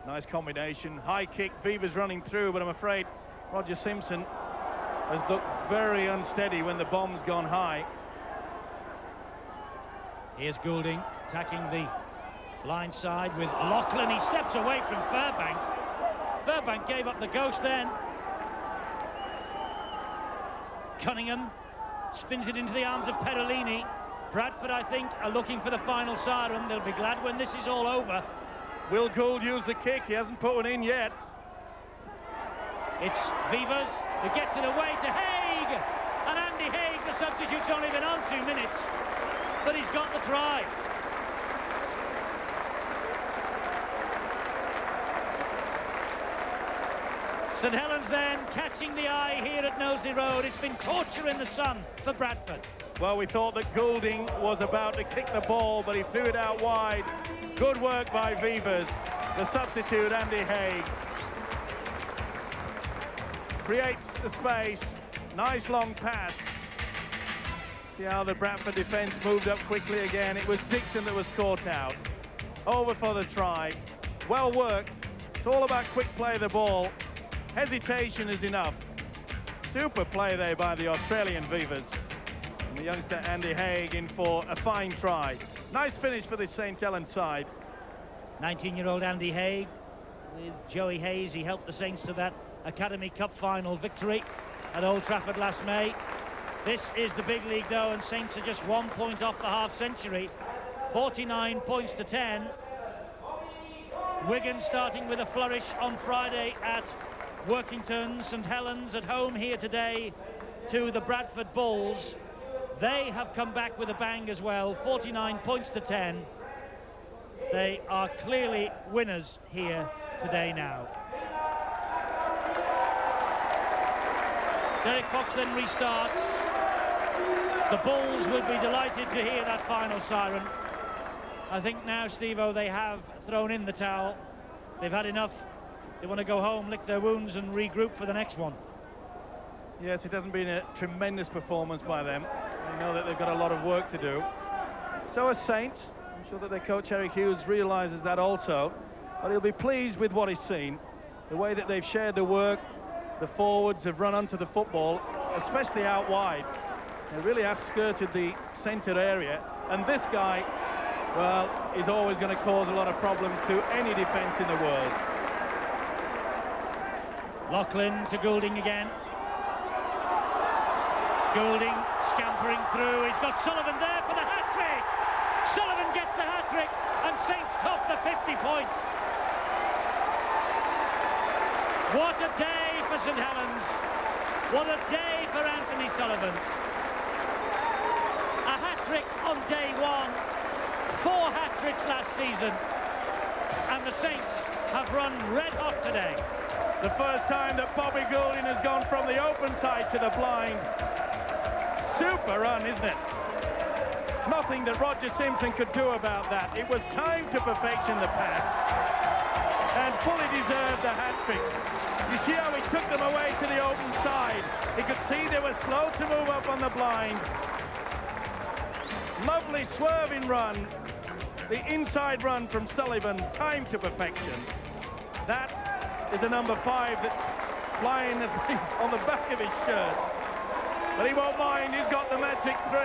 S3: Nice combination. High kick, Vevers running through, but I'm afraid Roger Simpson has looked very unsteady when the bomb's gone high.
S2: Here's Goulding attacking the blind side with Loughlin. He steps away from Fairbank. Fairbank gave up the ghost then. Cunningham spins it into the arms of Perolini. Bradford, I think, are looking for the final siren. They'll be glad when this is all over.
S3: Will Gould use the kick? He hasn't put one in yet.
S2: It's Vevers who gets it away to Haig. And Andy Haig, the substitute's only been on 2 minutes, but he's got the try. St Helens then catching the eye here at Knowsley Road. It's been torture in the sun for Bradford.
S3: Well, we thought that Goulding was about to kick the ball, but he threw it out wide. Good work by Vivers. The substitute, Andy Haig, creates the space. Nice long pass. See how the Bradford defence moved up quickly again. It was Dixon that was caught out. Over for the try. Well worked. It's all about quick play of the ball. Hesitation is enough. Super play there by the Australian Vivers. And the youngster Andy Haig in for a fine try. Nice finish for this St Helens side.
S2: 19-year-old Andy Haig with Joey Hayes. He helped the Saints to that Academy Cup final victory at Old Trafford last May. This is the big league though, and Saints are just 1 point off the half century. 49 points to 10. Wigan starting with a flourish on Friday at Workington. St Helens at home here today to the Bradford Bulls. They have come back with a bang as well. 49 points to 10. They are clearly winners here today now. Derek Fox then restarts. The Bulls will be delighted to hear that final siren. I think now, Steve-O, they have thrown in the towel. They've had enough. They want to go home, lick their wounds and regroup for the next one.
S3: Yes, it hasn't been a tremendous performance by them. They know that they've got a lot of work to do. So are Saints. I'm sure that their coach Eric Hughes realises that also. But he'll be pleased with what he's seen. The way that they've shared the work. The forwards have run onto the football, especially out wide. They really have skirted the centre area. And this guy, well, is always going to cause a lot of problems to any defence in the world.
S2: Loughlin to Goulding again. Goulding scampering through. He's got Sullivan there for the hat-trick. Sullivan gets the hat-trick and Saints top the 50 points. What a day for St Helens. What a day for Anthony Sullivan. A hat-trick on day one. 4 hat-tricks last season. And the Saints have run red hot today.
S3: The first time that Bobby Goulding has gone from the open side to the blind. Super run, isn't it? Nothing that Roger Simpson could do about that. It was timed to perfection, the pass. And fully deserved the hat-trick. You see how he took them away to the open side. He could see they were slow to move up on the blind. Lovely swerving run. The inside run from Sullivan, timed to perfection. That is the number 5 that's flying on the back of his shirt. But he won't mind, he's got the magic 3.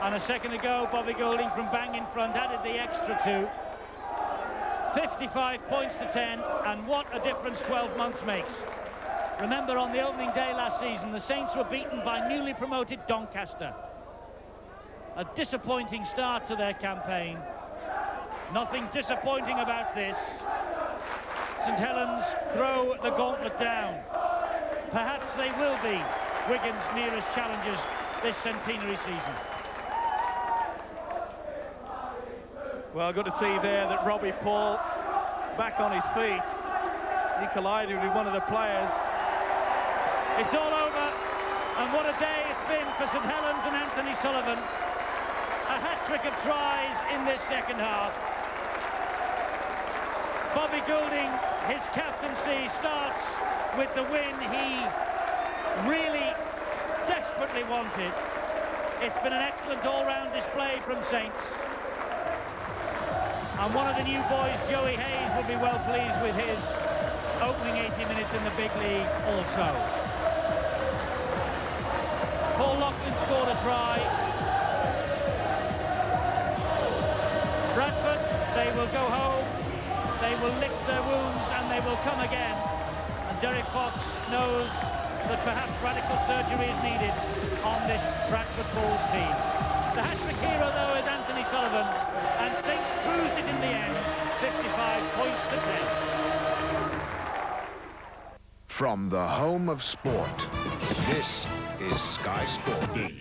S2: And a second ago, Bobby Goulding from bang in front added the extra 2. 55 points to 10, and what a difference 12 months makes. Remember, on the opening day last season, the Saints were beaten by newly promoted Doncaster. A disappointing start to their campaign. Nothing disappointing about this. St Helens throw the gauntlet down. Perhaps they will be Wigan's nearest challengers this centenary season.
S3: Well, good to see there that Robbie Paul back on his feet. He collided with one of the players.
S2: It's all over, and what a day it's been for St Helens and Anthony Sullivan. A hat-trick of tries in this second half. Bobby Goulding, his captaincy starts with the win he really desperately wanted. It's been an excellent all-round display from Saints. And one of the new boys, Joey Hayes, will be well pleased with his opening 80 minutes in the big league also. Paul Loughlin scored a try. Bradford, they will go home, they will lick their wounds and they will come again. And Derek Fox knows that perhaps radical surgery is needed on this Bradford Bulls team. The hat-trick hero, though, is Anthony Sullivan, and Saints cruised it in the end, 55 points to 10.
S1: From the home of sport, this is Sky Sport.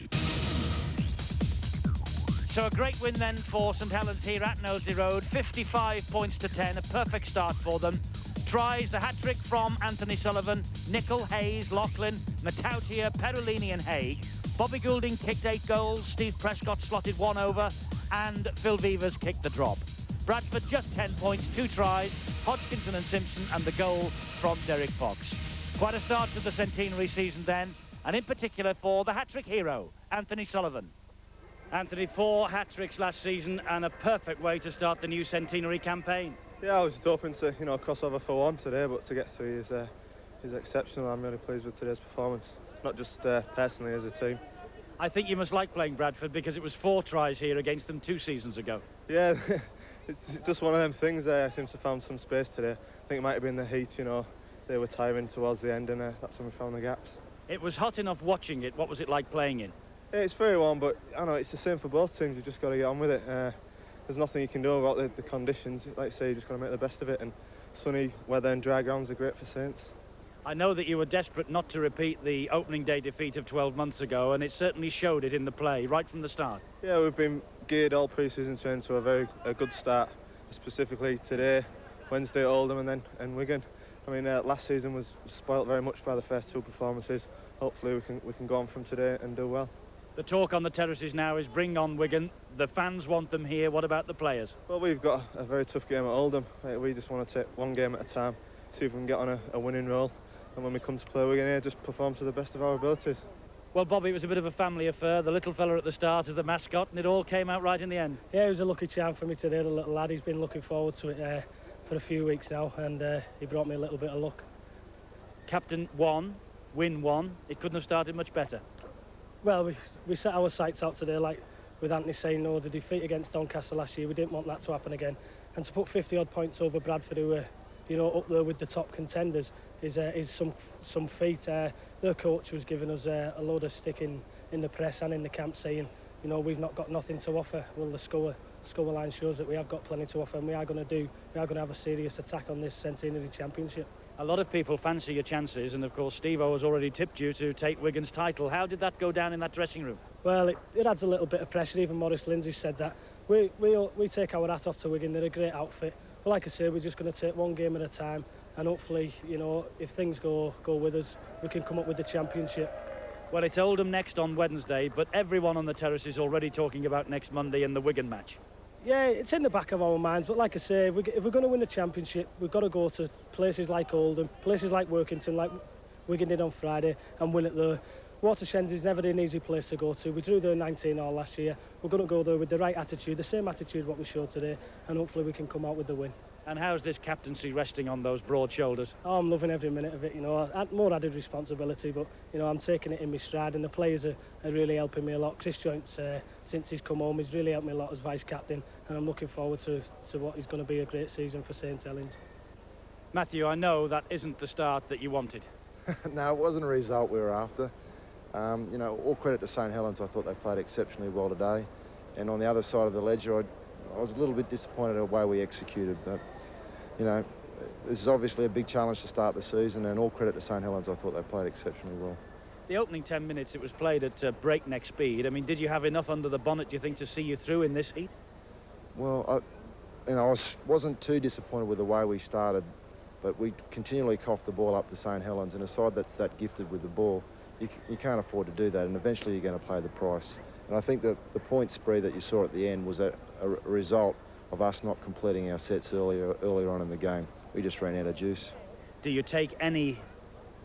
S2: So a great win then for St Helens here at Knowsley Road, 55 points to 10, a perfect start for them. Tries, the hat-trick from Anthony Sullivan, Nicol, Hayes, Loughlin, Matautia, Perolini and Haig. Bobby Goulding kicked 8 goals, Steve Prescott slotted 1 over, and Phil Beavers kicked the drop. Bradford just 10 points, 2 tries, Hodgkinson and Simpson, and the goal from Derek Fox. Quite a start to the centenary season then, and in particular for the hat-trick hero, Anthony Sullivan. Anthony, 4 hat-tricks last season and a perfect way to start the new centenary campaign.
S5: Yeah, I was just hoping to, cross over for 1 today, but to get 3 is exceptional. I'm really pleased with today's performance, not just personally as a team.
S2: I think you must like playing Bradford because it was 4 tries here against them 2 seasons ago.
S5: Yeah, it's just one of them things. I seem to have found some space today. I think it might have been the heat, they were tiring towards the end, and that's when we found the gaps.
S2: It was hot enough watching it. What was it like playing in?
S5: Yeah, it's very warm, but I know it's the same for both teams. You've just got to get on with it. There's nothing you can do about the conditions. Like I say, you just got to make the best of it, and sunny weather and dry grounds are great for Saints.
S2: I know that you were desperate not to repeat the opening day defeat of 12 months ago, and it certainly showed it in the play right from the start. Yeah,
S5: we've been geared all pre-season training to a good start, specifically today, Wednesday at Oldham and Wigan. I mean, last season was spoilt very much by the first 2 performances. Hopefully we can go on from today and do well.
S2: The talk on the terraces now is bring on Wigan. The fans want them here. What about the players?
S5: Well, we've got a very tough game at Oldham. We just want to take 1 game at a time, see if we can get on a winning roll, and when we come to play Wigan here, just perform to the best of our abilities.
S2: Well, Bobby, it was a bit of a family affair. The little fella at the start is the mascot, and it all came out right in the end.
S6: Yeah, it was a lucky charm for me today, the little lad. He's been looking forward to it for a few weeks now, and he brought me a little bit of luck.
S2: Captain 1, win 1. It couldn't have started much better.
S6: Well, we set our sights out today, like with Anthony saying, no, the defeat against Doncaster last year, we didn't want that to happen again. And to put 50-odd points over Bradford, who were, up there with the top contenders, is some feat. Their coach was giving us a load of stick in the press and in the camp, saying, we've not got nothing to offer. Well, the scoreline shows that we have got plenty to offer, and we are going to have a serious attack on this centenary championship.
S2: A lot of people fancy your chances, and of course Steve-O has already tipped you to take Wigan's title. How did that go down in that dressing room?
S6: Well, it adds a little bit of pressure. Even Maurice Lindsay said that. We take our hat off to Wigan. They're a great outfit. But like I say, we're just going to take 1 game at a time, and hopefully, if things go with us, we can come up with the championship.
S2: Well, it's Oldham next on Wednesday, but everyone on the terrace is already talking about next Monday and the Wigan match.
S6: Yeah, it's in the back of our minds, but like I say, if we're going to win the championship, we've got to go to places like Oldham, places like Workington, like Wigan did on Friday, and win it there. Watersheds is never an easy place to go to. We drew there 19-all last year. We're going to go there with the right attitude, the same attitude what we showed today, and hopefully we can come out with the win.
S2: And how's this captaincy resting on those broad shoulders?
S6: Oh, I'm loving every minute of it, more added responsibility, but, I'm taking it in my stride, and the players are really helping me a lot. Chris Joynt's, since he's come home, he's really helped me a lot as vice-captain, and I'm looking forward to what is going to be a great season for St Helens.
S2: Matthew, I know that isn't the start that you wanted.
S7: No, it wasn't a result we were after. All credit to St Helens. I thought they played exceptionally well today. And on the other side of the ledger, I was a little bit disappointed at the way we executed. But, this is obviously a big challenge to start the season, and all credit to St Helens. I thought they played exceptionally well.
S2: The opening 10 minutes, it was played at breakneck speed. I mean, did you have enough under the bonnet, do you think, to see you through in this heat?
S7: Well, I wasn't too disappointed with the way we started, but we continually coughed the ball up to St Helens, and a side that's that gifted with the ball, you can't afford to do that, and eventually you're going to pay the price. And I think that the point spree that you saw at the end was a result of us not completing our sets earlier on in the game. We just ran out of juice.
S2: Do you take any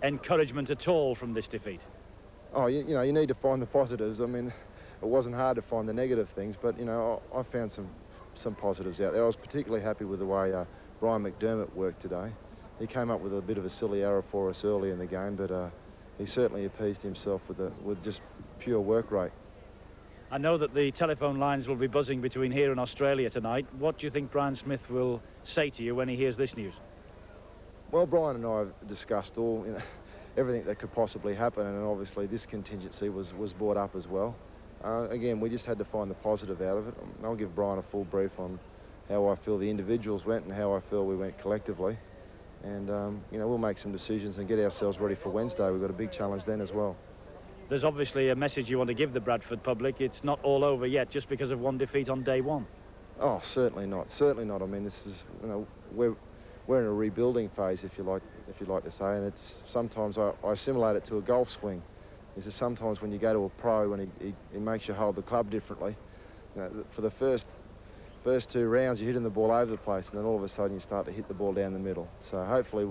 S2: encouragement at all from this defeat?
S7: Oh, you need to find the positives. I mean, it wasn't hard to find the negative things, but, I found some positives out there. I was particularly happy with the way Brian McDermott worked today. He came up with a bit of a silly error for us early in the game, but he certainly appeased himself with just pure work rate.
S2: I know that the telephone lines will be buzzing between here and Australia tonight. What do you think Brian Smith will say to you when he hears this news?
S7: Well, Brian and I have discussed everything that could possibly happen, and obviously this contingency was brought up as well. Again, we just had to find the positive out of it. I'll give Brian a full brief on how I feel the individuals went and how I feel we went collectively. And, we'll make some decisions and get ourselves ready for Wednesday. We've got a big challenge then as well. There's
S2: obviously a message you want to give the Bradford public. It's not all over yet just because of one defeat on day one.
S7: Oh, certainly not. Certainly not. I mean, this is, we're in a rebuilding phase, if you like to say, and it's sometimes I assimilate it to a golf swing. is that sometimes when you go to a pro and he makes you hold the club differently, you know, for the first 2 rounds you're hitting the ball over the place, and then all of a sudden you start to hit the ball down the middle. So hopefully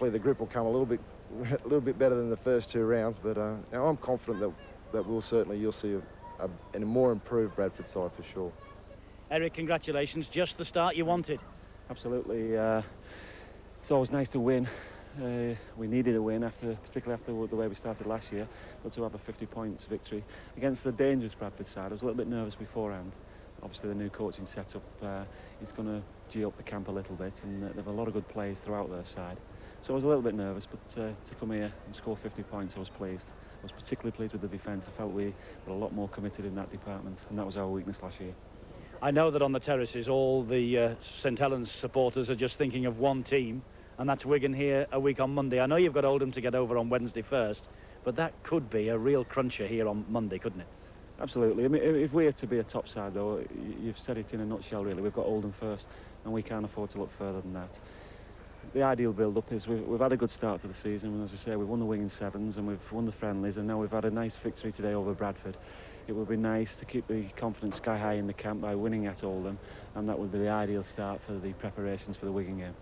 S7: the grip will come a little bit better than the first 2 rounds. But now I'm confident that you'll see a more improved Bradford side for sure.
S2: Eric, congratulations, just the start you wanted.
S8: Absolutely. It's always nice to win. We needed a win, particularly after the way we started last year, but to have a 50 points victory against the dangerous Bradford side. I was a little bit nervous beforehand. Obviously the new coaching setup is going to G up the camp a little bit, and they have a lot of good players throughout their side. So I was a little bit nervous, but to come here and score 50 points, I was pleased. I was particularly pleased with the defence. I felt we were a lot more committed in that department, and that was our weakness last year.
S2: I know that on the terraces all the St Helens supporters are just thinking of one team, and that's Wigan here a week on Monday. I know you've got Oldham to get over on Wednesday first, but that could be a real cruncher here on Monday, couldn't it?
S8: Absolutely. I mean, if we're to be a top side, though, you've said it in a nutshell, really. We've got Oldham first, and we can't afford to look further than that. The ideal build-up is we've had a good start to the season, and as I say, we've won the Wigan Sevens and we've won the friendlies, and now we've had a nice victory today over Bradford. It would be nice to keep the confidence sky high in the camp by winning at Oldham, and that would be the ideal start for the preparations for the Wigan game.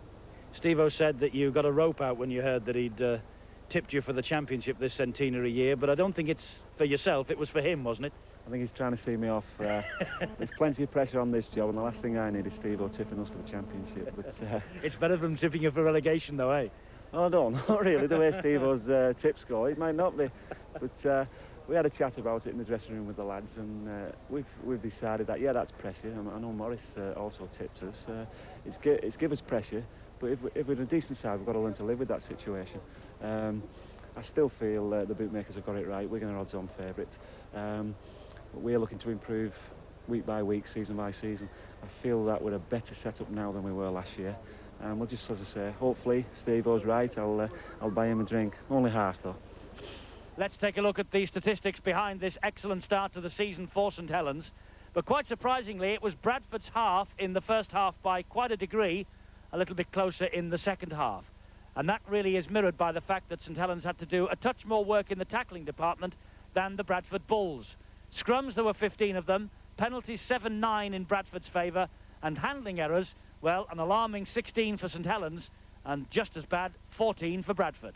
S2: Steve-O said that you got a rope out when you heard that he'd tipped you for the championship this centenary year, but I don't think it's for yourself, it was for him, wasn't it?
S8: I think he's trying to see me off. There's plenty of pressure on this job, and the last thing I need is Steve-O tipping us for the championship. But
S2: it's better than tipping you for relegation, though, eh?
S8: Oh, no, not really. The way Steve-O's tips go, it might not be. But we had a chat about it in the dressing room with the lads, and we've decided that, yeah, that's pressure. I know Morris also tips us. It's give us pressure, but if we're a decent side, we've got to learn to live with that situation. I still feel the bookmakers have got it right. We're going to odds-on favourite. We're looking to improve week by week, season by season. I feel that we're a better setup now than we were last year. We'll just, as I say, hopefully Steve-O's right. I'll buy him a drink. Only half, though.
S2: Let's take a look at the statistics behind this excellent start to the season for St Helens. But quite surprisingly, it was Bradford's half in the first half by quite a degree, a little bit closer in the second half. And that really is mirrored by the fact that St Helens had to do a touch more work in the tackling department than the Bradford Bulls. Scrums, there were 15 of them, penalties 7-9 in Bradford's favour, and handling errors, well, an alarming 16 for St Helens, and just as bad, 14 for Bradford.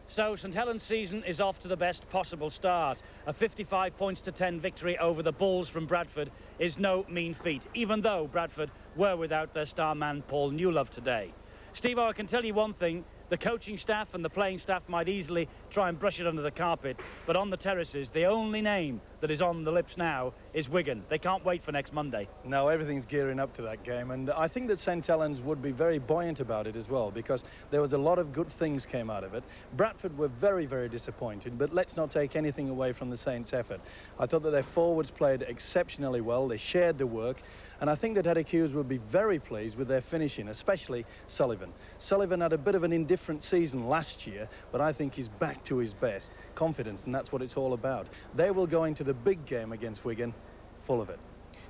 S2: So St Helens' season is off to the best possible start. A 55 points to 10 victory over the Bulls from Bradford is no mean feat, even though Bradford were without their star man Paul Newlove today. Steve-O, I can tell you one thing, the coaching staff and the playing staff might easily try and brush it under the carpet, but on the terraces, the only name that is on the lips now is Wigan. They can't wait for next Monday.
S9: No, everything's gearing up to that game, and I think that St Helens would be very buoyant about it as well, because there was a lot of good things came out of it. Bradford were very, very disappointed, but let's not take anything away from the Saints' effort. I thought that their forwards played exceptionally well, they shared the work, and I think that Headache Hughes will be very pleased with their finishing, especially Sullivan. Sullivan had a bit of an indifferent season last year, but I think he's back to his best. Confidence, and that's what it's all about. They will go into the big game against Wigan full of it.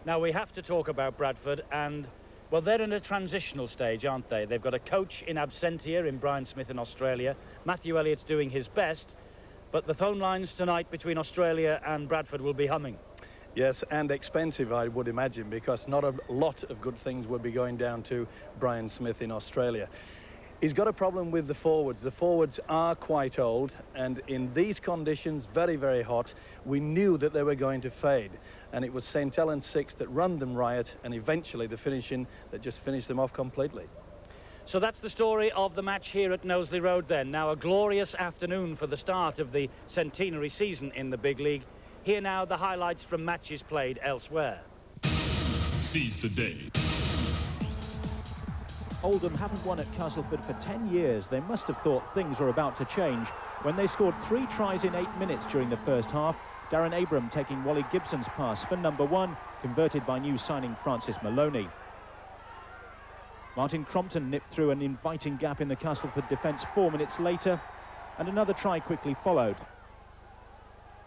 S2: Now, we have to talk about Bradford, and, well, they're in a transitional stage, aren't they? They've got a coach in absentia in Brian Smith in Australia. Matthew Elliott's doing his best, but the phone lines tonight between Australia and Bradford will be humming.
S9: Yes, and expensive, I would imagine, because not a lot of good things would be going down to Brian Smith in Australia. He's got a problem with the forwards. The forwards are quite old, and in these conditions, very, very hot, we knew that they were going to fade. And it was St Helens 6 that run them riot, and eventually the finishing that just finished them off completely.
S2: So that's the story of the match here at Knowsley Road then. Now, a glorious afternoon for the start of the centenary season in the big league. Here now the highlights from matches played elsewhere.
S10: Seize the day.
S11: Oldham haven't won at Castleford for 10 years. They must have thought things were about to change when they scored 3 tries in 8 minutes during the first half. Darren Abram taking Wally Gibson's pass for number 1, converted by new signing Francis Maloney. Martin Crompton nipped through an inviting gap in the Castleford defence 4 minutes later, and another try quickly followed.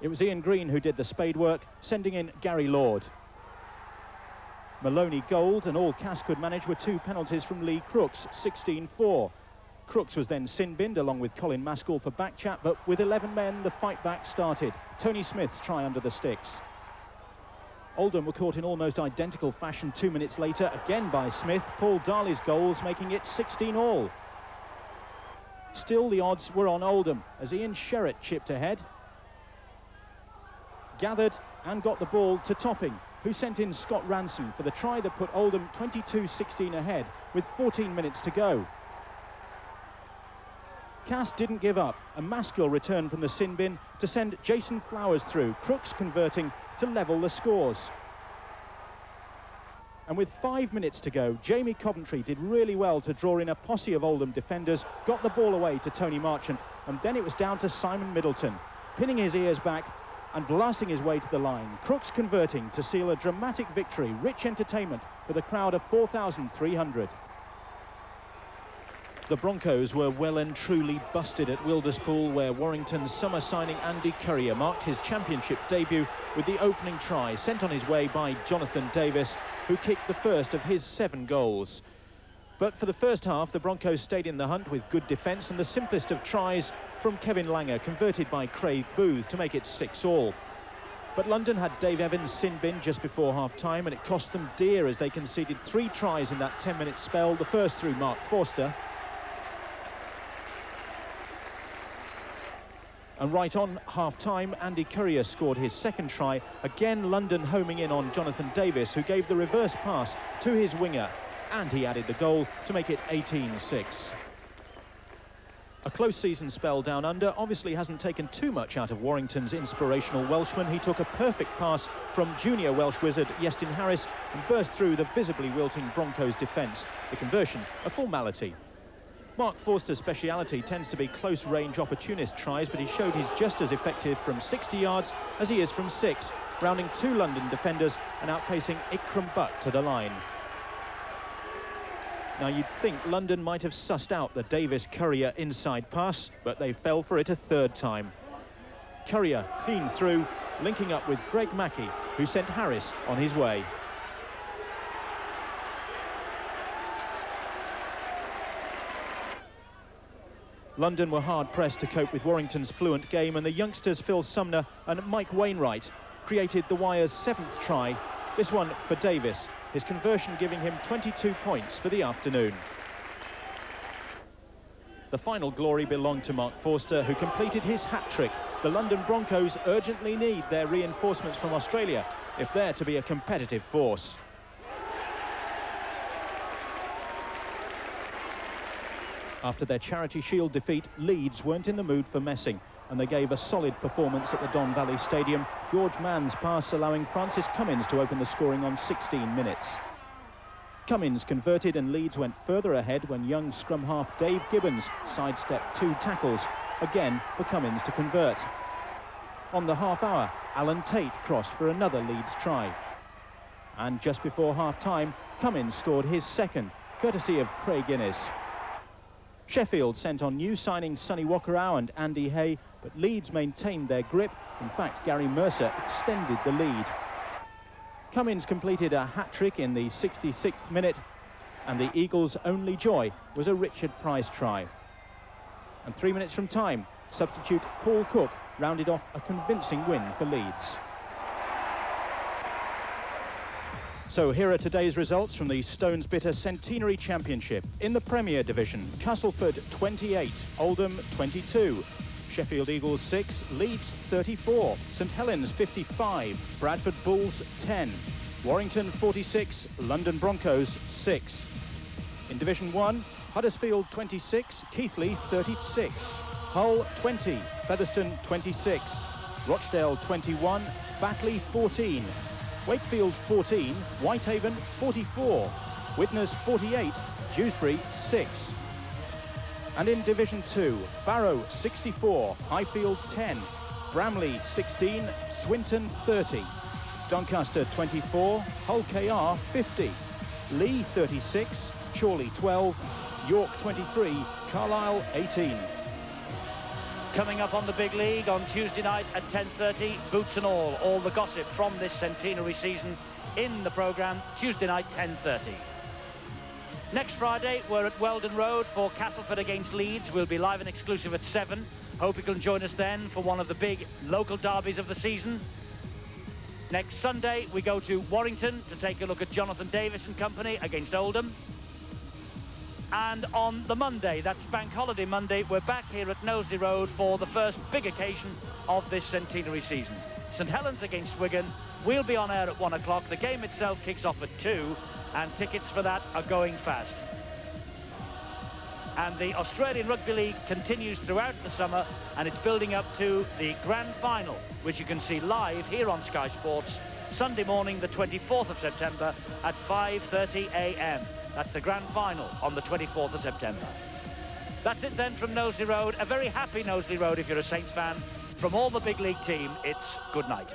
S11: It was Ian Green who did the spade work, sending in Gary Lord. Maloney goaled, and all Cass could manage were 2 penalties from Lee Crooks, 16-4. Crooks was then sin-binned along with Colin Maskell for back chat, but with 11 men, the fight back started. Tony Smith's try under the sticks. Oldham were caught in almost identical fashion 2 minutes later, again by Smith. Paul Darley's goals making it 16 all. Still, the odds were on Oldham as Ian Sherratt chipped ahead. Gathered and got the ball to Topping, who sent in Scott Ransom for the try that put Oldham 22-16 ahead with 14 minutes to go. Cass didn't give up, and Maskell returned from the sin bin to send Jason Flowers through, Crooks converting to level the scores. And with 5 minutes to go, Jamie Coventry did really well to draw in a posse of Oldham defenders, got the ball away to Tony Marchant, and then it was down to Simon Middleton, pinning his ears back and blasting his way to the line. Crooks converting to seal a dramatic victory, rich entertainment for the crowd of 4,300. The Broncos were well and truly busted at Wilderspool, where Warrington's summer signing Andy Currier marked his championship debut with the opening try, sent on his way by Jonathan Davis, who kicked the first of his 7 goals. But for the first half, the Broncos stayed in the hunt with good defence and the simplest of tries from Kevin Langer, converted by Craig Booth to make it 6 all. But London had Dave Evans sin-bin just before half-time, and it cost them dear as they conceded 3 tries in that 10-minute spell, the first through Mark Forster. And right on half-time, Andy Currier scored his second try. Again, London homing in on Jonathan Davis, who gave the reverse pass to his winger. And he added the goal to make it 18-6. A close season spell down under obviously hasn't taken too much out of Warrington's inspirational Welshman. He took a perfect pass from junior Welsh wizard Iestyn Harris and burst through the visibly wilting Broncos defence. The conversion, a formality. Mark Forster's speciality tends to be close-range opportunist tries, but he showed he's just as effective from 60 yards as he is from 6, rounding 2 London defenders and outpacing Ikram Butt to the line. Now, you'd think London might have sussed out the Davis-Currier inside pass, but they fell for it a 3rd time. Currier clean through, linking up with Greg Mackey, who sent Harris on his way. London were hard-pressed to cope with Warrington's fluent game, and the youngsters Phil Sumner and Mike Wainwright created the Wire's 7th try, this one for Davis, his conversion giving him 22 points for the afternoon. The final glory belonged to Mark Forster, who completed his hat-trick. The London Broncos urgently need their reinforcements from Australia if they're to be a competitive force. After their Charity Shield defeat, Leeds weren't in the mood for messing, and they gave a solid performance at the Don Valley Stadium. George Mann's pass allowing Francis Cummins to open the scoring on 16 minutes. Cummins converted and Leeds went further ahead when young scrum half Dave Gibbons sidestepped 2 tackles, again for Cummins to convert. On the half hour, Alan Tate crossed for another Leeds try. And just before half-time, Cummins scored his 2nd, courtesy of Craig Innes. Sheffield sent on new signings Sonny Wakarau and Andy Hay, but Leeds maintained their grip. In fact, Gary Mercer extended the lead. Cummins completed a hat-trick in the 66th minute, and the Eagles' only joy was a Richard Price try. And 3 minutes from time, substitute Paul Cook rounded off a convincing win for Leeds. So here are today's results from the Stones Bitter Centenary Championship. In the Premier Division, Castleford 28, Oldham 22, Sheffield Eagles 6, Leeds 34, St Helens 55, Bradford Bulls 10, Warrington 46, London Broncos 6. In Division 1, Huddersfield 26, Keighley 36, Hull 20, Featherstone 26, Rochdale 21, Batley 14, Wakefield 14, Whitehaven 44, Widnes 48, Dewsbury 6. And in Division 2, Barrow 64, Highfield 10, Bramley 16, Swinton 30, Doncaster 24, Hull KR 50, Lee 36, Chorley 12, York 23, Carlisle 18.
S2: Coming up on the big league on Tuesday night at 10:30, boots and all the gossip from this centenary season in the programme, Tuesday night 10:30. Next Friday, we're at Weldon Road for Castleford against Leeds. We'll be live and exclusive at 7. Hope you can join us then for one of the big local derbies of the season. Next Sunday, we go to Warrington to take a look at Jonathan Davis and company against Oldham. And on the Monday, that's Bank Holiday Monday, we're back here at Knowsley Road for the first big occasion of this centenary season. St Helens against Wigan. We'll be on air at 1 o'clock. The game itself kicks off at 2, and tickets for that are going fast. And the Australian Rugby League continues throughout the summer, and it's building up to the grand final, which you can see live here on Sky Sports, Sunday morning, the 24th of September at 5:30 a.m. That's the grand final on the 24th of September. That's it then from Knowsley Road. A very happy Knowsley Road if you're a Saints fan. From all the big league team, it's good night.